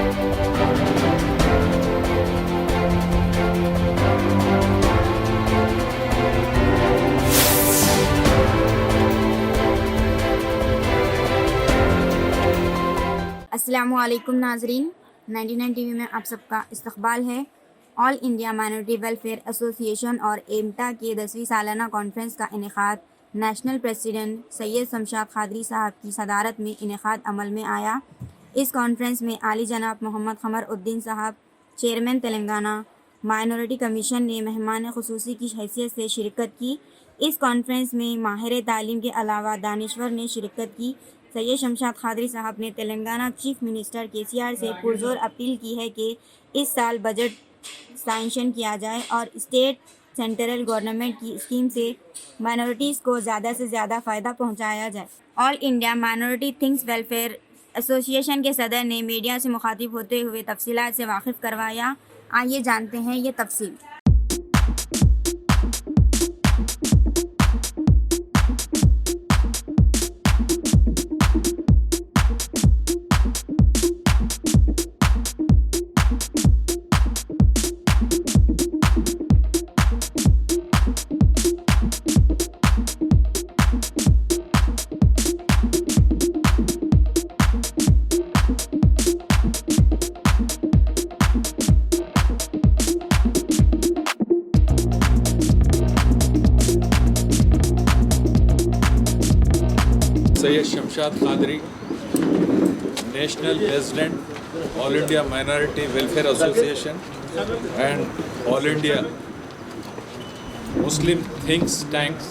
अस्सलामुअलैकुम नाजरीन, 99 टीवी में आप सबका इस्तकबाल है। All India minority welfare association और एमटा के 10वीं सालाना कॉन्फ्रेंस का इनेकाद नेशनल प्रेसिडेंट सैयद शमशाद खादरी साहब की सदारत में इनेकाद अमल में आया। इस कॉन्फ्रेंस में आली जनाब मोहम्मद क़मर उद्दीन साहब चेयरमैन तेलंगाना माइनॉरिटी कमीशन ने मेहमान खुसूसी की हैसियत से शिरकत की। इस कॉन्फ्रेंस में माहिर तालीम के अलावा दानिश्वर ने शिरकत की। सैयद शमशाद खादरी साहब ने तेलंगाना चीफ मिनिस्टर KCR से पुरजोर अपील की है कि इस साल बजट सैंक्शन किया जाए और स्टेट सेंट्रल गवर्नमेंट की स्कीम से माइनॉरिटीज़ को ज़्यादा से ज़्यादा फ़ायदा पहुंचाया जाए। All India minority things welfare association के सदर ने मीडिया से मुखातिब होते हुए तफसीलात से वाकिफ़ करवाया। आइए जानते हैं ये तफसील। Syed Shamshad Qadri, national president All India minority welfare association and all India Muslim thinks tanks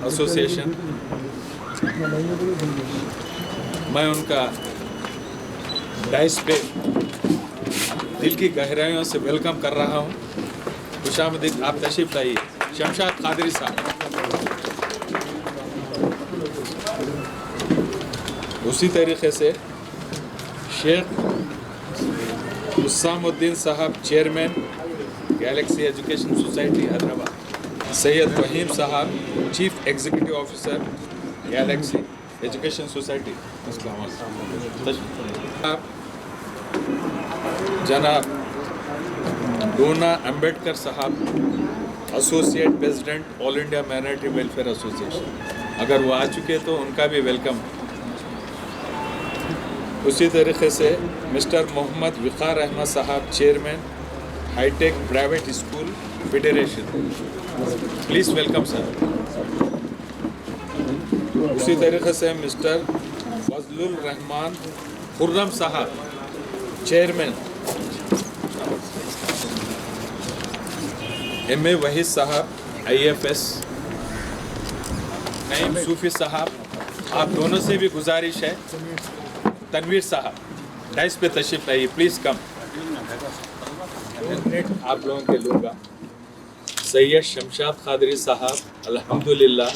association, मैं उनका डाइस पे दिल की गहराइयों से वेलकम कर रहा हूँ। खुशामदीद, आप तशरीफ लाइए। शमशाद खादरी साहब, उसी तरीके से Sheikh Hussamuddin Sahab chairman Galaxy education Society Hyderabad, Syed Waheem Sahab chief executive officer Galaxy education Society, जनाब Dona Ambedkar Sahab associate president All India minority welfare Association, अगर वो आ चुके तो उनका भी वेलकम। उसी तरीके से मिस्टर मोहम्मद विकार अहमद साहब chairman hitech private school federation, please welcome sir. उसी तरीके से मिस्टर फजलुल रहमान खुर्रम साहब चेयरमैन, MA वहीद साहब IFS, नईम सूफी साहब, आप दोनों से भी गुजारिश है, तनवीर साहब डाइस पे तशरीफ लाइए, प्लीज़ कम। आप लोगों के लूँगा सैयद शमशाद खादरी साहब, अल्हम्दुलिल्लाह,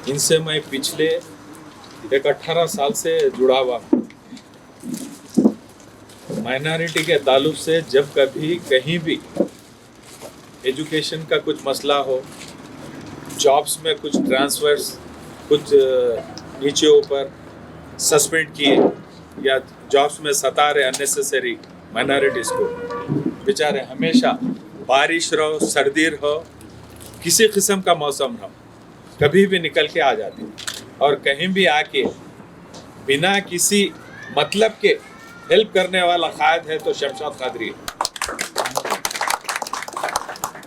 इनसे मैं पिछले 18 साल से जुड़ा हुआ हूँ। माइनॉरिटी के ताल्लुक से जब कभी कहीं भी एजुकेशन का कुछ मसला हो, जॉब्स में कुछ ट्रांसफर्स, कुछ नीचे ऊपर सस्पेंड किए या जॉब्स में सता रहे अननेसेसरी माइनॉरिटीज़ को, बेचारे हमेशा बारिश रहो, सर्दी हो, किसी किस्म का मौसम रहो, कभी भी निकल के आ जाते और कहीं भी आके बिना किसी मतलब के हेल्प करने वाला कायद है तो शमशाद खादरी है।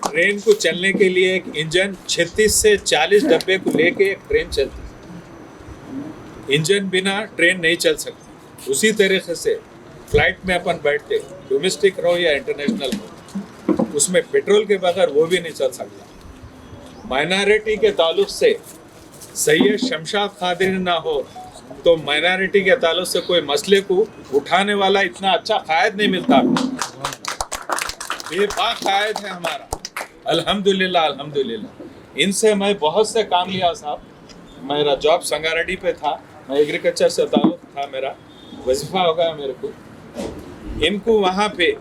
ट्रेन को चलने के लिए एक इंजन 36 से 40 डब्बे को लेके एक ट्रेन चलती है, इंजन बिना ट्रेन नहीं चल सकती। उसी तरीके से फ्लाइट में अपन बैठते, डोमेस्टिक रहो या इंटरनेशनल हो, उसमें पेट्रोल के बगैर वो भी नहीं चल सकता। माइनॉरिटी के ताल्लुक से सैयद शमशाद खादरी ना हो तो माइनॉरिटी के ताल्लुक से कोई मसले को उठाने वाला इतना अच्छा कायद नहीं मिलता। बेबाक कायद है हमारा, अल्हम्दुलिल्लाह अल्हम्दुलिल्लाह। इनसे मैं बहुत से काम लिया साहब। मेरा जॉब संगारेड्डी पे था, मैं एग्रीकल्चर से ताल्लुक था, मेरा वजीफा हो गया मेरे को। इनको वहाँ पे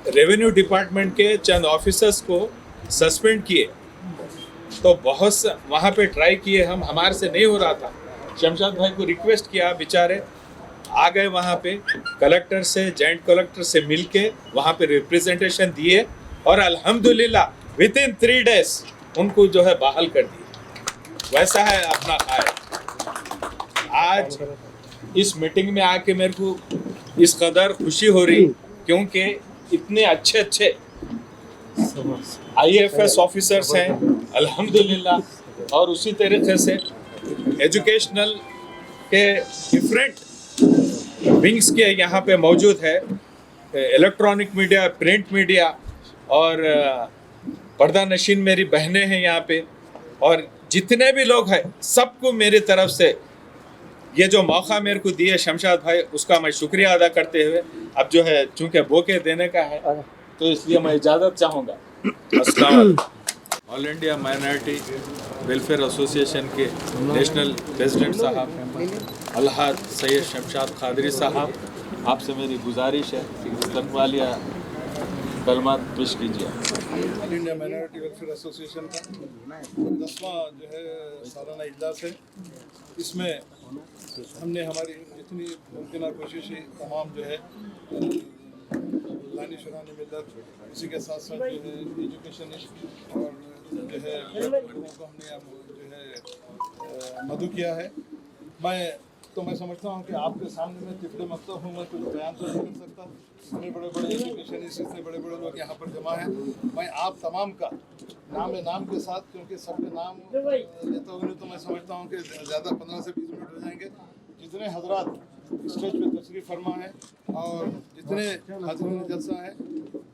रेवेन्यू डिपार्टमेंट के चंद ऑफिसर्स को सस्पेंड किए, तो बहुत से वहाँ पे ट्राई किए हम, हमारे से नहीं हो रहा था। शमशाद भाई को रिक्वेस्ट किया, बेचारे आ गए वहाँ पे, कलेक्टर से, जॉइंट कलेक्टर से मिलके वहाँ पे रिप्रेजेंटेशन दिए और अल्हम्दुलिल्लाह विद इन 3 days उनको जो है बहाल कर दिए। वैसा है अपना हाल। आज इस मीटिंग में आके मेरे को इस कदर खुशी हो रही क्योंकि इतने अच्छे अच्छे IAFS ऑफिसर्स हैं अल्हम्दुलिल्लाह, और उसी तरीके से एजुकेशनल के डिफरेंट विंग्स के यहाँ पे मौजूद है, इलेक्ट्रॉनिक मीडिया, प्रिंट मीडिया और पर्दा नशीन मेरी बहनें हैं यहाँ पे, और जितने भी लोग हैं सबको मेरी तरफ से ये जो मौका मेरे को दिए शमशाद भाई, उसका मैं शुक्रिया अदा करते हुए अब जो है चूँकि बोके देने का है तो इसलिए मैं इजाज़त चाहूँगा। अस्सलाम वालेकुम। All India minority welfare association के नेशनल प्रेसिडेंट साहब अलहाज सैयद शमशाद कादरी साहब, आपसे मेरी गुजारिश है कि इस्तकबालिया कलमात पेश कीजिए। All India minority welfare association का 10वां जो है सालाना इजलास है। इसमें हमने हमारी जितनी मुमकिन कोशिश है तमाम जो है लानी शुरानी मिलत, इसी के साथ साथ जो है एजुकेशनिस्ट और जो है लोगों को हमने जो है मदद किया है। मैं समझता हूँ कि आपके सामने में तिफले मकतब हूँ, मैं कुछ बयान तो नहीं कर सकता। इतने बड़े बड़े एजुकेशनिस्ट, इतने बड़े बड़े लोग यहाँ पर जमा हैं। मैं आप तमाम का नाम के साथ, क्योंकि सबके नाम लेते हुए तो मैं समझता हूँ कि ज़्यादा 15 से 20 मिनट हो जाएंगे। जितने हजरात स्टेज पे तशरीफ़ फरमा है और जितने हाज़रीन जलसा है,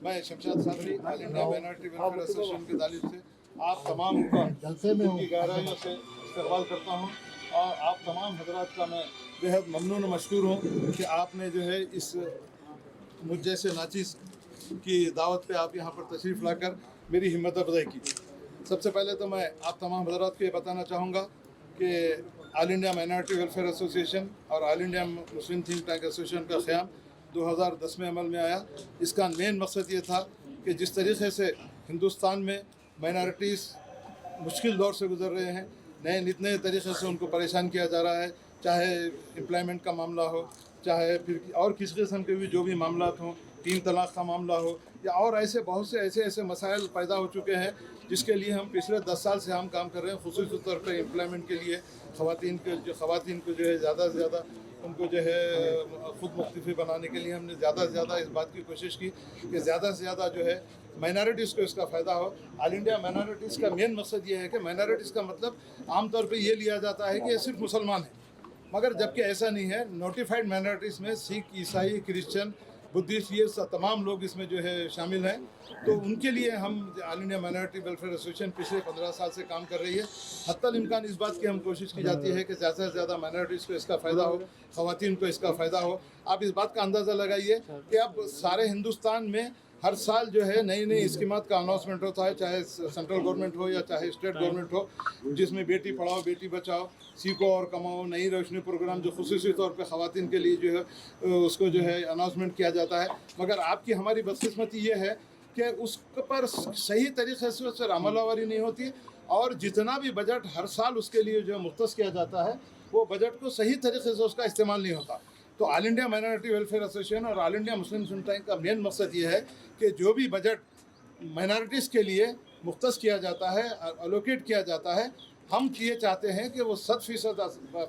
मैं Shamshad Qadri all India minority welfare association की जानिब से आप तमाम का की गहराइयों से इस्तकबाल करता हूँ और आप तमाम हजरात का मैं बेहद ममनून और मशकूर हूँ कि आपने जो है इस मुझ जैसे नाचिस की दावत पे आप यहाँ पर तशरीफ़ लाकर मेरी हिम्मत अफजाई की। सबसे पहले तो मैं आप तमाम हजरात को ये बताना चाहूँगा कि All India minority welfare association और all India Muslim think Tank Association का क़याम 2010 में अमल में आया। इसका मेन मकसद ये था कि जिस तरीके से हिंदुस्तान में माइनॉरिटीज़ मुश्किल दौर से गुजर रहे हैं, नए तरीक़े से उनको परेशान किया जा रहा है, चाहे एम्प्लॉयमेंट का मामला हो, चाहे फिर और किस किस्म के भी जो भी मामला हों, 3 तलाक़ का मामला हो, या और ऐसे बहुत से ऐसे मसाइल पैदा हो चुके हैं जिसके लिए हम पिछले 10 साल से हम काम कर रहे हैं। ख़ुसूसी तौर पर एम्प्लॉयमेंट के लिए ख़वातीन को जो है ज़्यादा से ज़्यादा उनको जो है ख़ुद मुख्तफी बनाने के लिए हमने ज़्यादा से ज़्यादा इस बात की कोशिश की कि ज़्यादा से ज़्यादा जो है माइनॉरिटीज़ को इसका फ़ायदा हो। ऑल इंडिया माइनॉरिटीज़ का मेन मकसद ये है कि माइनॉरिटीज़ का मतलब आमतौर पे ये लिया जाता है कि ये सिर्फ मुसलमान हैं, मगर जबकि ऐसा नहीं है। नोटिफाइड माइनॉरिटीज़ में सिख, ईसाई, क्रिश्चियन, बुद्धिस्ट, ये तमाम लोग इसमें जो है शामिल हैं। तो उनके लिए हम all India minority welfare association पिछले 15 साल से काम कर रही है। हत्तल इम्कान इस बात की हम कोशिश की जाती है कि ज़्यादा से ज़्यादा माइनॉरिटीज़ को इसका फ़ायदा हो, ख़वातीन को इसका फ़ायदा हो। आप इस बात का अंदाज़ा लगाइए कि अब सारे हिंदुस्तान में हर साल जो है नई स्कीमात का अनाउंसमेंट होता है, चाहे सेंट्रल गवर्नमेंट हो या चाहे स्टेट गवर्नमेंट हो, जिसमें बेटी पढ़ाओ बेटी बचाओ, सीखो और कमाओ, नई रोशनी प्रोग्राम जो खुसूसी तौर पे ख़वातीन के लिए जो है उसको जो है अनाउंसमेंट किया जाता है। मगर आपकी हमारी बदकिस्मती ये है कि उस पर सही तरीके से उस पर अमलावरी नहीं होती, और जितना भी बजट हर साल उसके लिए जो मुख्तस किया जाता है वो बजट को सही तरीके से उसका इस्तेमाल नहीं होता। तो All India minority welfare association और all India Muslim think Tank का मेन मकसद ये है कि जो भी बजट माइनॉरिटीज़ के लिए मुख्तस किया जाता है, अलोकेट किया जाता है, हम ये चाहते हैं कि वो 100%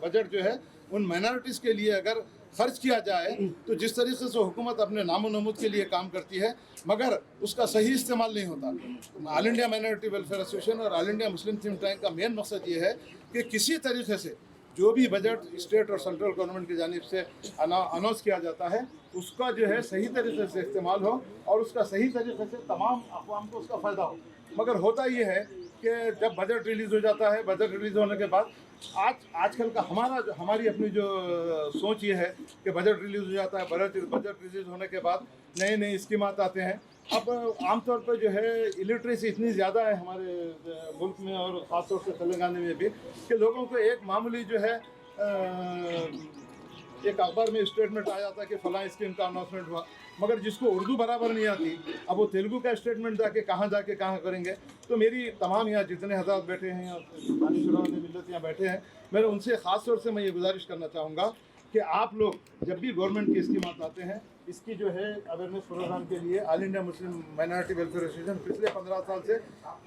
बजट जो है उन माइनॉरिटीज़ के लिए अगर खर्च किया जाए तो जिस तरीके से हुकूमत अपने नामो नमूद के लिए काम करती है मगर उसका सही इस्तेमाल नहीं होता। All India minority welfare association और all India Muslim think Tank का मेन मकसद ये है कि किसी तरीके से जो भी बजट स्टेट और सेंट्रल गवर्नमेंट की जानिब से अनाउंस किया जाता है उसका जो है सही तरीके से इस्तेमाल हो और उसका सही तरीके से तमाम अक़वाम को उसका फ़ायदा हो। मगर होता ये है कि जब बजट रिलीज़ हो जाता है, बजट रिलीज़ होने के बाद आजकल का हमारी अपनी जो सोच ये है कि बजट रिलीज़ हो जाता है, बजट रिलीज़ होने के बाद नए स्कीमात आते हैं। अब आमतौर पर जो है इलिटरेसी इतनी ज़्यादा है हमारे मुल्क में और ख़ास तौर से तेलंगाना में भी कि लोगों को एक मामूली जो है एक अखबार में स्टेटमेंट आ जाता है कि फ़लाँ स्कीम का अनाउंसमेंट हुआ, मगर जिसको उर्दू बराबर नहीं आती अब वो तेलुगु का स्टेटमेंट जाके कहाँ करेंगे। तो मेरी तमाम यहाँ जितने हज़रात बैठे हैं या मिलत यहाँ बैठे हैं, मैं उनसे ख़ास तौर से मैं ये गुजारिश करना चाहूँगा कि आप लोग जब भी गवर्नमेंट की स्कीम आते हैं, इसकी जो है अवेयरनेस प्रोग्राम के लिए ऑल इंडिया मुस्लिम माइनॉरिटी वेलफेयर एसोसिएशन पिछले 15 साल से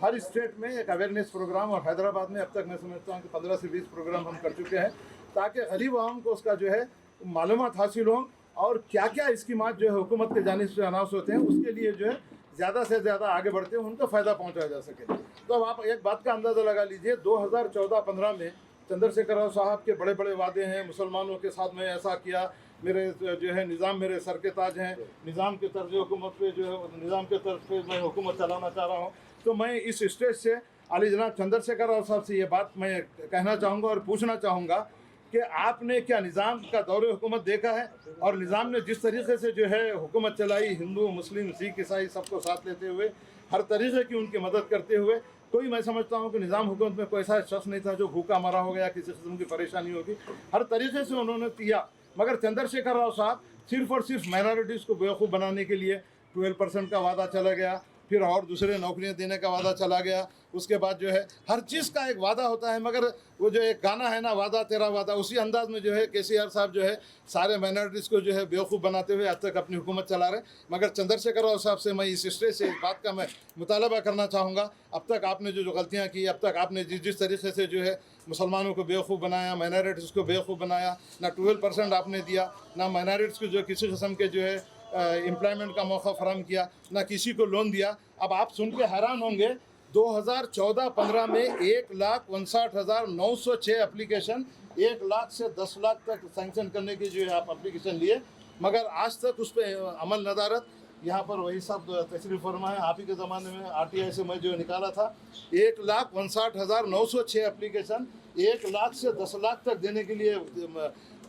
हर स्टेट में एक अवेयरनेस प्रोग्राम, और हैदराबाद में अब तक मैं समझता हूँ कि 15 से 20 प्रोग्राम हम कर चुके हैं, ताकि गरीब आवाम को उसका जो है मालूमात हासिल हो और क्या क्या स्कीमात जो है हुकूमत के जानिब से अनाउंस होते हैं उसके लिए जो है ज़्यादा से ज़्यादा आगे बढ़ते हैं, उनको फ़ायदा पहुँचाया जा सके। तो अब आप एक बात का अंदाज़ा लगा लीजिए, 2014-15 में चंद्रशेखर राव साहब के बड़े बड़े वादे हैं, मुसलमानों के साथ मैं ऐसा किया, मेरे जो है निज़ाम मेरे सर के ताज हैं, निज़ाम के तर्ज हुकूमत पे जो है निज़ाम के तर्ज पे मैं हुकूमत चलाना चाह रहा हूँ। तो मैं इस स्टेज से अली जनाब चंद्रशेखर राव साहब से ये बात मैं कहना चाहूँगा और पूछना चाहूँगा कि आपने क्या निज़ाम का दौरे हुकूमत देखा है, और निज़ाम ने जिस तरीके से जो है हुकूमत चलाई, हिंदू मुस्लिम सिख ईसाई सबको साथ लेते हुए, हर तरीके की उनकी मदद करते हुए, कोई मैं समझता हूँ कि निज़ाम हुकूमत में कोई ऐसा शख्स नहीं था जो भूखा मरा हो गया, किसी किस्म की परेशानी होगी, हर तरीके से उन्होंने किया। मगर चंद्रशेखर राव साहब सिर्फ और सिर्फ माइनॉरिटीज़ को बेवकूफ़ बनाने के लिए 12% का वादा चला गया, फिर और दूसरे नौकरियां देने का वादा चला गया, उसके बाद जो है हर चीज़ का एक वादा होता है। मगर वो जो एक गाना है ना, वादा तेरा वादा, उसी अंदाज में जो है केसीआर साहब जो है सारे माइनॉरिटीज़ को जो है बेवकूफ़ बनाते हुए आज तक अपनी हुकूमत चला रहे। मगर चंद्रशेखर राव साहब से मैं इस स्टेज से इस बात का मैं मुतालबा करना चाहूँगा, अब तक आपने जो गलतियाँ की, अब तक आपने जिस तरीके से जो है मुसलमानों को बेवकूफ़ बनाया, माइनॉरिटीज़ को बेवकूफ़ बनाया, ना 12% आपने दिया, ना माइनॉरिटीज़ को जो किसी किस्म के जो है एम्प्लॉयमेंट का मौका फराहम किया, ना किसी को लोन दिया। अब आप सुन के हैरान होंगे, 2014-15 में 1,59,906 एप्लीकेशन, 1 लाख से 10 लाख तक सैंक्शन करने की जो है आप एप्लीकेशन लिए, मगर आज तक उस पर अमल नदारत। यहाँ पर वही सब तशरीफ फरमा है, आप ही के ज़माने में RTI से मैं जो निकाला था 1,59,906 एप्लीकेशन, 1 लाख से 10 लाख तक देने के लिए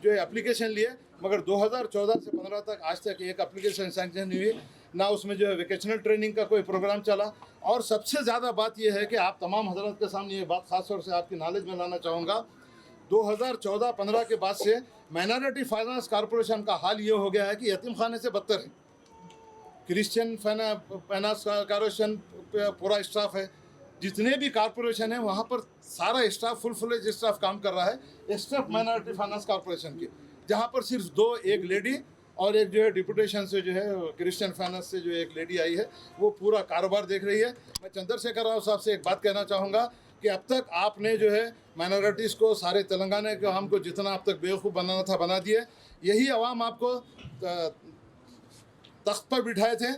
जो है एप्लीकेशन लिए, मगर 2014 से 15 तक आज तक एक एप्लीकेशन सैंक्शन नहीं हुई, ना उसमें जो है वेकेशनल ट्रेनिंग का कोई प्रोग्राम चला। और सबसे ज़्यादा बात यह है कि आप तमाम हजरत के सामने ये बात ख़ास तौर से आपकी नॉलेज में लाना चाहूँगा, 2014-15 के बाद से माइनॉरिटी फाइनेंस कॉरपोरेशन का हाल ये हो गया है कि यतीम खाने से बदतर है। क्रिश्चियन फाइनेंस कॉरपोरेशन पूरा स्टाफ है, जितने भी कॉरपोरेशन है वहाँ पर सारा स्टाफ फुल फ्लेज स्टाफ काम कर रहा है, एक्सेप्ट माइनॉरिटी फाइनेंस कॉरपोरेशन के, जहाँ पर सिर्फ 2, एक लेडी और एक जो है डिप्यूटेशन से जो है क्रिश्चियन फाइनेंस से जो एक लेडी आई है, वो पूरा कारोबार देख रही है। मैं चंद्रशेखर राव साहब से एक बात कहना चाहूँगा कि अब तक आपने जो है माइनॉरिटीज़ को, सारे तेलंगाना के आवाम को जितना अब तक बेवकूफ़ बनाना था बना दिए। यही आवाम आपको तख्त पर बिठाए थे,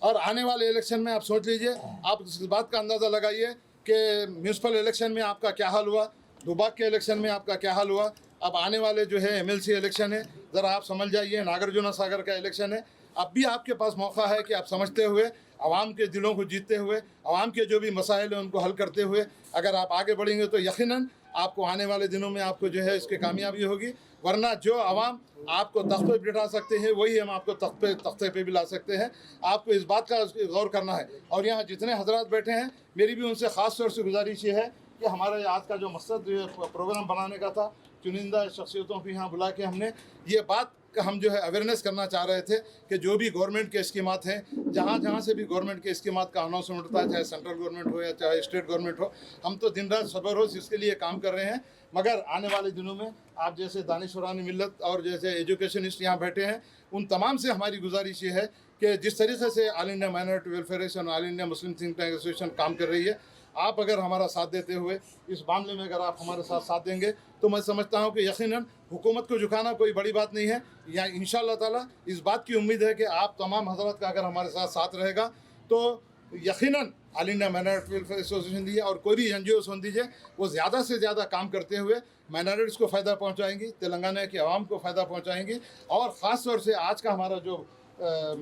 और आने वाले इलेक्शन में आप सोच लीजिए, आप इस बात का अंदाज़ा लगाइए कि म्यूनसिपल इलेक्शन में आपका क्या हाल हुआ, दुबाक के इलेक्शन में आपका क्या हाल हुआ, अब आने वाले जो है MLC इलेक्शन है, ज़रा आप समझ जाइए, नागार्जुन सागर का इलेक्शन है। अब भी आपके पास मौका है कि आप समझते हुए, आवाम के दिलों को जीतते हुए, आवाम के जो भी मसाइल हैं उनको हल करते हुए अगर आप आगे बढ़ेंगे तो यकीनन आपको आने वाले दिनों में आपको जो है इसकी कामयाबी होगी। वरना जो आवाम आपको तख्त पे बिठा सकते हैं वही हम आपको तख्ते पे भी ला सकते हैं। आपको इस बात का गौर करना है। और यहाँ जितने हजरात बैठे हैं, मेरी भी उनसे ख़ास तौर से गुजारिश ये है कि हमारा आज का जो मकसद प्रोग्राम बनाने का था, चुनिंदा शख्सियतों को यहाँ बुला के हमने ये बात हम जो है अवेयरनेस करना चाह रहे थे कि जो भी गवर्नमेंट के स्कीमात हैं, जहाँ जहाँ से भी गवर्नमेंट के स्कीमात का अनाउंसमेंट होता है, चाहे सेंट्रल गवर्नमेंट हो या चाहे स्टेट गवर्नमेंट हो, हम तो दिन रात सबर रोज़ इसके लिए काम कर रहे हैं। मगर आने वाले दिनों में आप जैसे दानिशवरान मिल्लत और जैसे एजुकेशनिस्ट यहाँ बैठे हैं, उन तमाम से हमारी गुजारिश ये है कि जिस तरीके से all India minority welfare association, all India Muslim think Tank association काम कर रही है, आप अगर हमारा साथ देते हुए इस मामले में अगर आप हमारे साथ देंगे तो मैं समझता हूं कि यकीनन हुकूमत को झुकाना कोई बड़ी बात नहीं है। या इंशाअल्लाह ताला इस बात की उम्मीद है कि आप तमाम हजरत का अगर हमारे साथ रहेगा तो यकीनन all India minority welfare association दीजिए और कोई भी NGOs हों दीजिए, वो ज़्यादा से ज़्यादा काम करते हुए माइनॉरिटीज़ को फ़ायदा पहुँचाएंगी, तेलंगाना के आवाम को फ़ायदा पहुँचाएंगी। और ख़ास तौर से आज का हमारा जो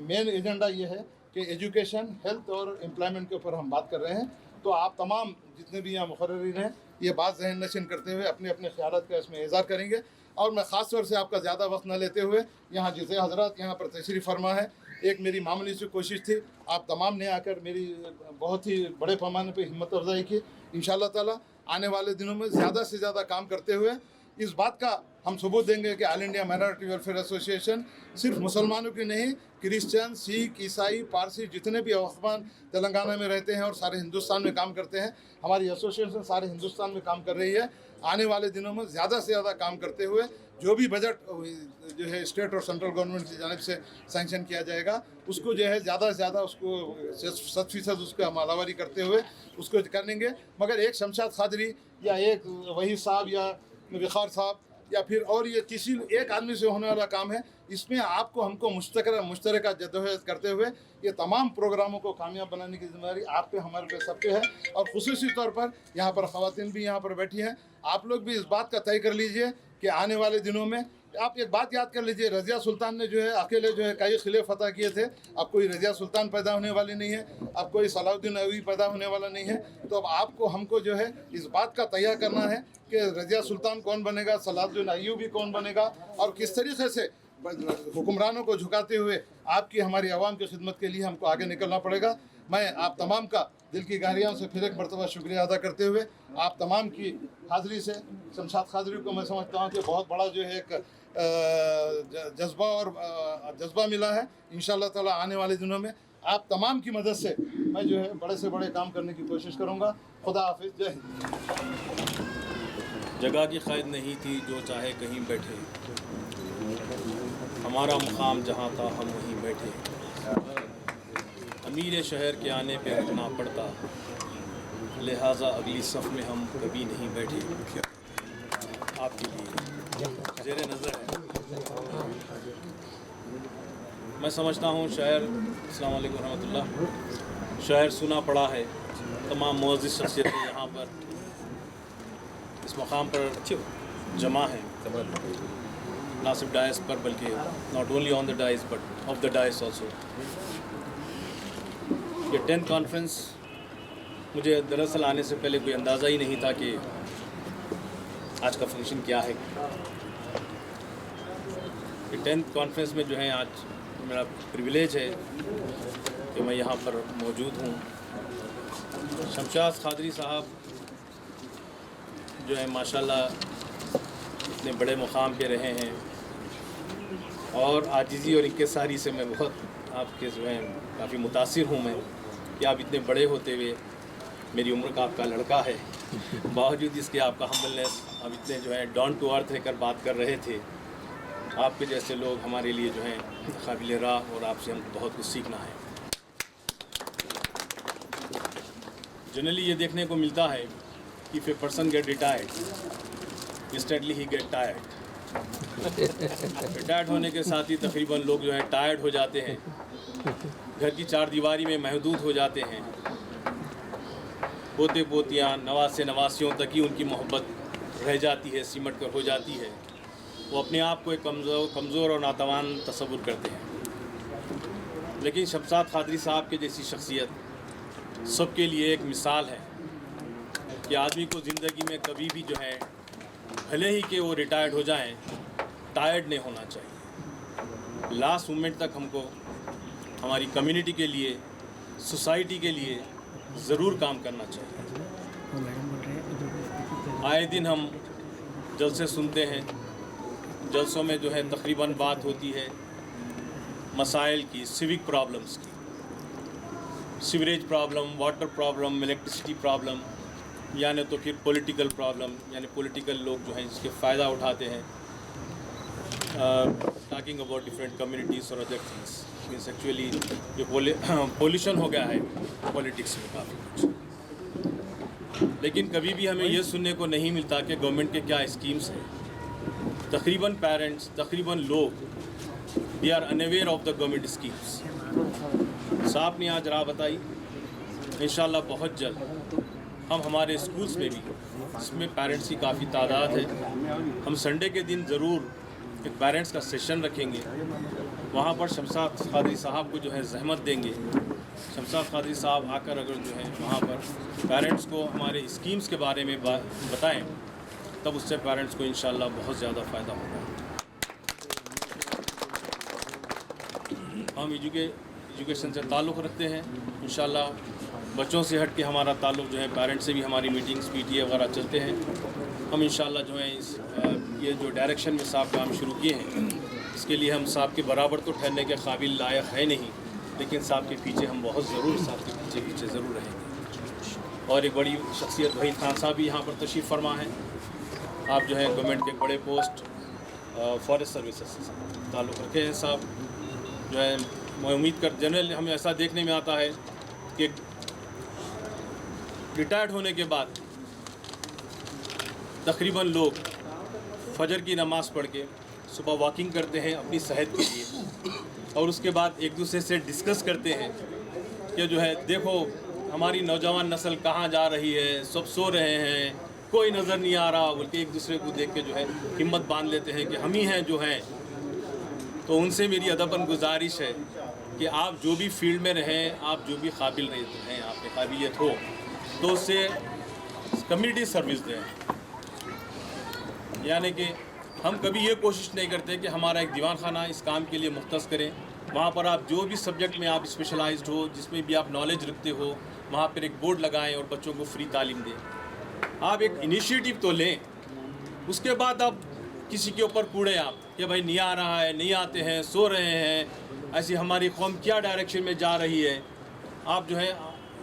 मेन एजेंडा ये है कि एजुकेशन, हेल्थ और एम्प्लॉयमेंट के ऊपर हम बात कर रहे हैं। तो आप तमाम जितने भी यहाँ मुकर्रिरीन हैं, ये बात जहन नशीन करते हुए अपने अपने ख्यालात का इसमें इज़हार करेंगे। और मैं ख़ास तौर से आपका ज़्यादा वक्त न लेते हुए यहाँ जिसे हजरात यहाँ पर तशरीफ़ फरमा है, एक मेरी मामूली सी कोशिश थी, आप तमाम ने आकर मेरी बहुत ही बड़े पैमाने पे हिम्मत अफजाई की। इंशाअल्लाह ताला आने वाले दिनों में ज़्यादा से ज़्यादा काम करते हुए इस बात का हम सबूत देंगे कि All India minority welfare association सिर्फ मुसलमानों की नहीं, क्रिश्चियन, सिख, ईसाई, पारसी जितने भी अफगान तेलंगाना में रहते हैं और सारे हिंदुस्तान में काम करते हैं, हमारी एसोसिएशन सारे हिंदुस्तान में काम कर रही है। आने वाले दिनों में ज़्यादा से ज़्यादा काम करते हुए जो भी बजट जो है स्टेट और सेंट्रल गवर्नमेंट की जानिब से सैंक्शन किया जाएगा, उसको जो है ज़्यादा से ज़्यादा उसको 100% उसका मालावारी करते हुए उसको करेंगे। मगर एक शमशाद खादरी या एक वही साहब या विखार साहब या फिर और ये किसी एक आदमी से होने वाला काम है, इसमें आपको हमको मुश्तरका जद्दोजहद करते हुए ये तमाम प्रोग्रामों को कामयाब बनाने की जिम्मेदारी आप पे, हमारे पे, सब पे है। और खुसूसी तौर पर यहाँ पर ख़वातीन भी यहाँ पर बैठी हैं, आप लोग भी इस बात का तय कर लीजिए कि आने वाले दिनों में आप एक बात याद कर लीजिए, रज़िया सुल्तान ने जो है अकेले जो है कई किले फतह किए थे। अब कोई रज़िया सुल्तान पैदा होने वाली नहीं है, अब कोई सलाउद्दीन अय्यूबी पैदा होने वाला नहीं है। तो अब आपको हमको जो है इस बात का तैयार करना है कि रज़िया सुल्तान कौन बनेगा, सलाउद्दीन अय्यूबी कौन बनेगा और किस तरीके से हुक्मरानों को झुकाते हुए आपकी हमारी आवाम की खिदमत के लिए हमको आगे निकलना पड़ेगा। मैं आप तमाम का दिल की गहराइयों से फिर एक मरतबा शुक्रिया अदा करते हुए आप तमाम की हाज़िरी से शमशाद खादरी को मैं समझता हूँ कि बहुत बड़ा जो है एक जज्बा मिला है। इंशाअल्लाह ताला आने वाले दिनों में आप तमाम की मदद से मैं जो है बड़े से बड़े काम करने की कोशिश करूँगा। खुदा हाफिज़, जय हिंद। जगह की क़ैद नहीं थी जो चाहे कहीं बैठे, हमारा मुकाम जहाँ था हम वहीं बैठे। अमीर शहर के आने पे रुकना पड़ता, लिहाजा अगली सफ़ में हम कभी नहीं बैठे। आपके लिए ज़ेरे नज़र है। मैं समझता हूँ शहर, अस्सलाम वालेकुम रहमतुल्लाह, शहर सुना पड़ा है। तमाम मुअज़्ज़िज़ शख्सियतें यहाँ पर इस मकाम पर जमा हैं, ना सिर्फ डायस पर बल्कि not only on the dais but off the dais also. ये 10th कॉन्फ्रेंस मुझे दरअसल आने से पहले कोई अंदाज़ा ही नहीं था कि आज का फंक्शन क्या है। ये 10th कॉन्फ्रेंस में जो है आज मेरा प्रिविलेज है कि मैं यहाँ पर मौजूद हूँ। शमशाद खादरी साहब जो है माशाल्लाह इतने बड़े मुकाम पे रहे हैं और आजिज़ी और इंकिसारी से मैं बहुत आपके जो है काफ़ी मुतासिर हूँ मैं कि आप इतने बड़े होते हुए, मेरी उम्र का आपका लड़का है, बावजूद इसके आपका हम्बलनेस, आप इतने जो है डाउन टू अर्थ रहकर बात कर रहे थे। आपके जैसे लोग हमारे लिए जो हैं काबिल राह और आपसे हमको बहुत कुछ सीखना है। जनरली ये देखने को मिलता है कि if a person get retired instantly he get tired. Retired होने के साथ ही तकरीबन लोग जो है टायर्ड हो जाते हैं, घर की चार दीवारी में महदूद हो जाते हैं। पोते पोतियाँ, नवासे नवासियों तक ही उनकी मोहब्बत रह जाती है, सिमट कर हो जाती है। वो अपने आप को एक कमज़ोर और नातवान तस्वुर करते हैं। लेकिन शमशाद खादरी साहब के जैसी शख्सियत सबके लिए एक मिसाल है कि आदमी को ज़िंदगी में कभी भी जो है भले ही कि वो रिटायर्ड हो जाएं, टायर्ड नहीं होना चाहिए। लास्ट मोमेंट तक हमको हमारी कम्युनिटी के लिए, सोसाइटी के लिए ज़रूर काम करना चाहिए। आए दिन हम जलसे सुनते हैं, जलसों में जो है तकरीबन बात होती है मसाइल की, सिविक प्रॉब्लम्स की, sewerage problem, water problem, electricity problem, यानी तो फिर पॉलिटिकल प्रॉब्लम, यानी पॉलिटिकल लोग जो हैं इसके फ़ायदा उठाते हैं, टॉकिंग अबाउट डिफरेंट कम्युनिटीज़ और अदर थिंग्स। मीन्स एक्चुअली ये पॉल्यूशन हो गया है पॉलिटिक्स में काफ़ी कुछ। लेकिन कभी भी हमें ये सुनने को नहीं मिलता कि गवर्नमेंट के क्या स्कीम्स हैं। तकरीबन पेरेंट्स, तकरीबन लोग they are unaware of the government schemes. साहब ने आज राह बताई, इंशाल्लाह बहुत जल्द हम हमारे स्कूल्स में भी, जिसमें पेरेंट्स की काफ़ी तादाद है, हम संडे के दिन ज़रूर एक पेरेंट्स का सेशन रखेंगे। वहाँ पर शमशाद खादरी साहब को जो है ज़हमत देंगे। शमशाद खादरी साहब आकर अगर जो है वहाँ पर पेरेंट्स को हमारे स्कीम्स के बारे में बताएं, तब उससे पेरेंट्स को इंशाल्लाह बहुत ज़्यादा फ़ायदा होगा। हम एजुकेशन से ताल्लुक़ रखते हैं। इंशाल्लाह बच्चों से हट के हमारा ताल्लुक़ जो है पेरेंट्स से भी, हमारी मीटिंग्स, पीटीए वगैरह चलते हैं। हम इंशाल्लाह जो है इस ये जो डायरेक्शन में साहब काम शुरू किए हैं, इसके लिए हम साहब के बराबर तो ठहरने के काबिल लायक है नहीं, लेकिन साहब के पीछे हम बहुत ज़रूर साहब के पीछे ज़रूर रहेंगे। और एक बड़ी शख्सियत वहीद खान साहब भी यहाँ पर तशरीफ़ फरमा है। आप जो है गवर्नमेंट के बड़े पोस्ट फॉरेस्ट सर्विसेज से ताल्लुक़ रखे हैं साहब। जो है मैं उम्मीद कर जनरल हमें ऐसा देखने में आता है कि रिटायर्ड होने के बाद तकरीबन लोग फजर की नमाज़ पढ़ के सुबह वॉकिंग करते हैं अपनी सेहत के लिए, और उसके बाद एक दूसरे से डिस्कस करते हैं कि जो है देखो हमारी नौजवान नस्ल कहाँ जा रही है, सब सो रहे हैं, कोई नज़र नहीं आ रहा, बल्कि एक दूसरे को देख के जो है हिम्मत बांध लेते हैं कि हम ही हैं जो हैं। तो उनसे मेरी अदबन गुजारिश है कि आप जो भी फील्ड में रहें, आप जो भी काबिल हैं, आप में काबिलियत हो तो उससे कम्युनिटी सर्विस दें। यानी कि हम कभी ये कोशिश नहीं करते कि हमारा एक दीवान खाना इस काम के लिए मुख्तस करें। वहाँ पर आप जो भी सब्जेक्ट में आप स्पेशलाइज्ड हो, जिसमें भी आप नॉलेज रखते हो, वहाँ पर एक बोर्ड लगाएं और बच्चों को फ्री तालीम दें। आप एक इनिशिएटिव तो लें, उसके बाद आप किसी के ऊपर कूड़े आप कि भाई नहीं आ रहा है, नहीं आते हैं, सो रहे हैं, ऐसी हमारी कौम क्या डायरेक्शन में जा रही है। आप जो है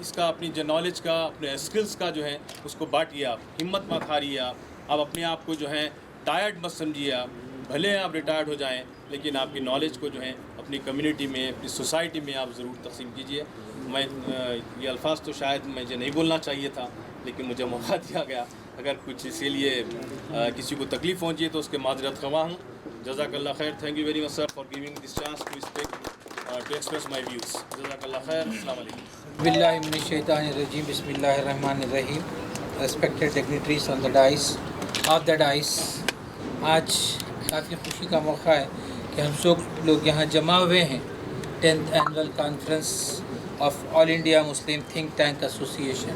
इसका अपनी जो नॉलेज का, अपने स्किल्स का जो है उसको बांटिए, आप हिम्मत मत हारिए, आप अपने आप को जो है टायर्ड मत समझिए। आप भले आप रिटायर्ड हो जाएं, लेकिन आपकी नॉलेज को जो है अपनी कम्युनिटी में, अपनी सोसाइटी में आप ज़रूर तकसीम कीजिए। मैं ये अल्फाज तो शायद मुझे नहीं बोलना चाहिए था, लेकिन मुझे मौका दिया गया। अगर कुछ इसीलिए किसी को तकलीफ़ पहुँची तो उसके माजरत ख़वाह हूँ। जज़ाकल्लाह खैर। Thank you very much sir for giving this chance to speak to express my views. Jazakallah khair. Assalamu alaikum. Billahi minash shaitanir rajim. Bismillahir rahmanir rahim. Respected dignitaries on the dais, of the dais. आज काफ़ी खुशी का मौका है कि हम सब लोग यहाँ जमा हुए हैं 10th annual conference of all India Muslim think Tank association.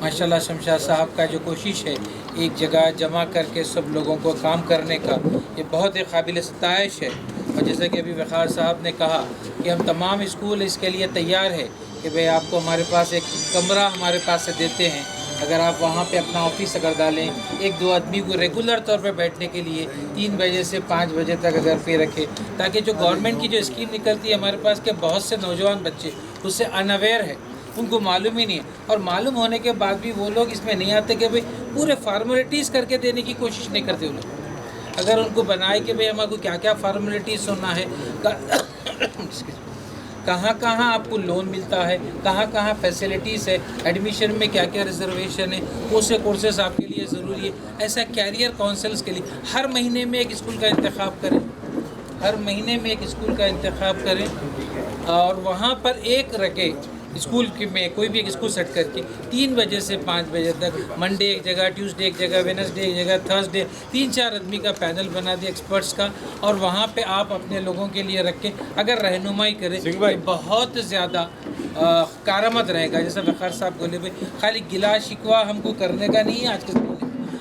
माशाल्लाह शमशाद साहब का जो कोशिश है एक जगह जमा करके सब लोगों को काम करने का, ये बहुत ही काबिल सताइश है। और जैसा कि अभी वक़ार साहब ने कहा कि हम तमाम स्कूल इसके लिए तैयार है कि भाई आपको हमारे पास एक कमरा हमारे पास से देते हैं, अगर आप वहाँ पे अपना ऑफिस अगर डालें, एक दो आदमी को रेगुलर तौर पे बैठने के लिए 3 बजे से 5 बजे तक अगर पे रखें, ताकि जो गवर्नमेंट की जो स्कीम निकलती है हमारे पास के बहुत से नौजवान बच्चे उससे अनअवेयर है, उनको मालूम ही नहीं है। और मालूम होने के बाद भी वो लोग इसमें नहीं आते कि भाई पूरे फार्मेलिटीज़ करके देने की कोशिश नहीं करते वो लोग। अगर उनको बनाए कि भाई हमारे को क्या क्या फार्मेलिटीज़ सुनना है, कहाँ कहाँ आपको लोन मिलता है, कहाँ कहाँ फैसिलिटीज़ है, एडमिशन में क्या क्या रिजर्वेशन है, कौन से कोर्सेज आपके लिए ज़रूरी है। ऐसा कैरियर काउंसिल्स के लिए हर महीने में एक स्कूल का इंतखाब करें, हर महीने में एक स्कूल का इंतखाब करें, और वहाँ पर एक रखे स्कूल में कोई भी एक स्कूल सेट करके 3 बजे से 5 बजे तक, मंडे एक जगह, ट्यूसडे एक जगह, वेडनेसडे एक जगह, थर्सडे 3-4 आदमी का पैनल बना दिया एक्सपर्ट्स का, और वहाँ पे आप अपने लोगों के लिए रखें। अगर रहनुमाई करें तो बहुत ज़्यादा कारआमद रहेगा। जैसा वक़ार साहब बोले भाई खाली गिला शिकवा हमको करने का नहीं है।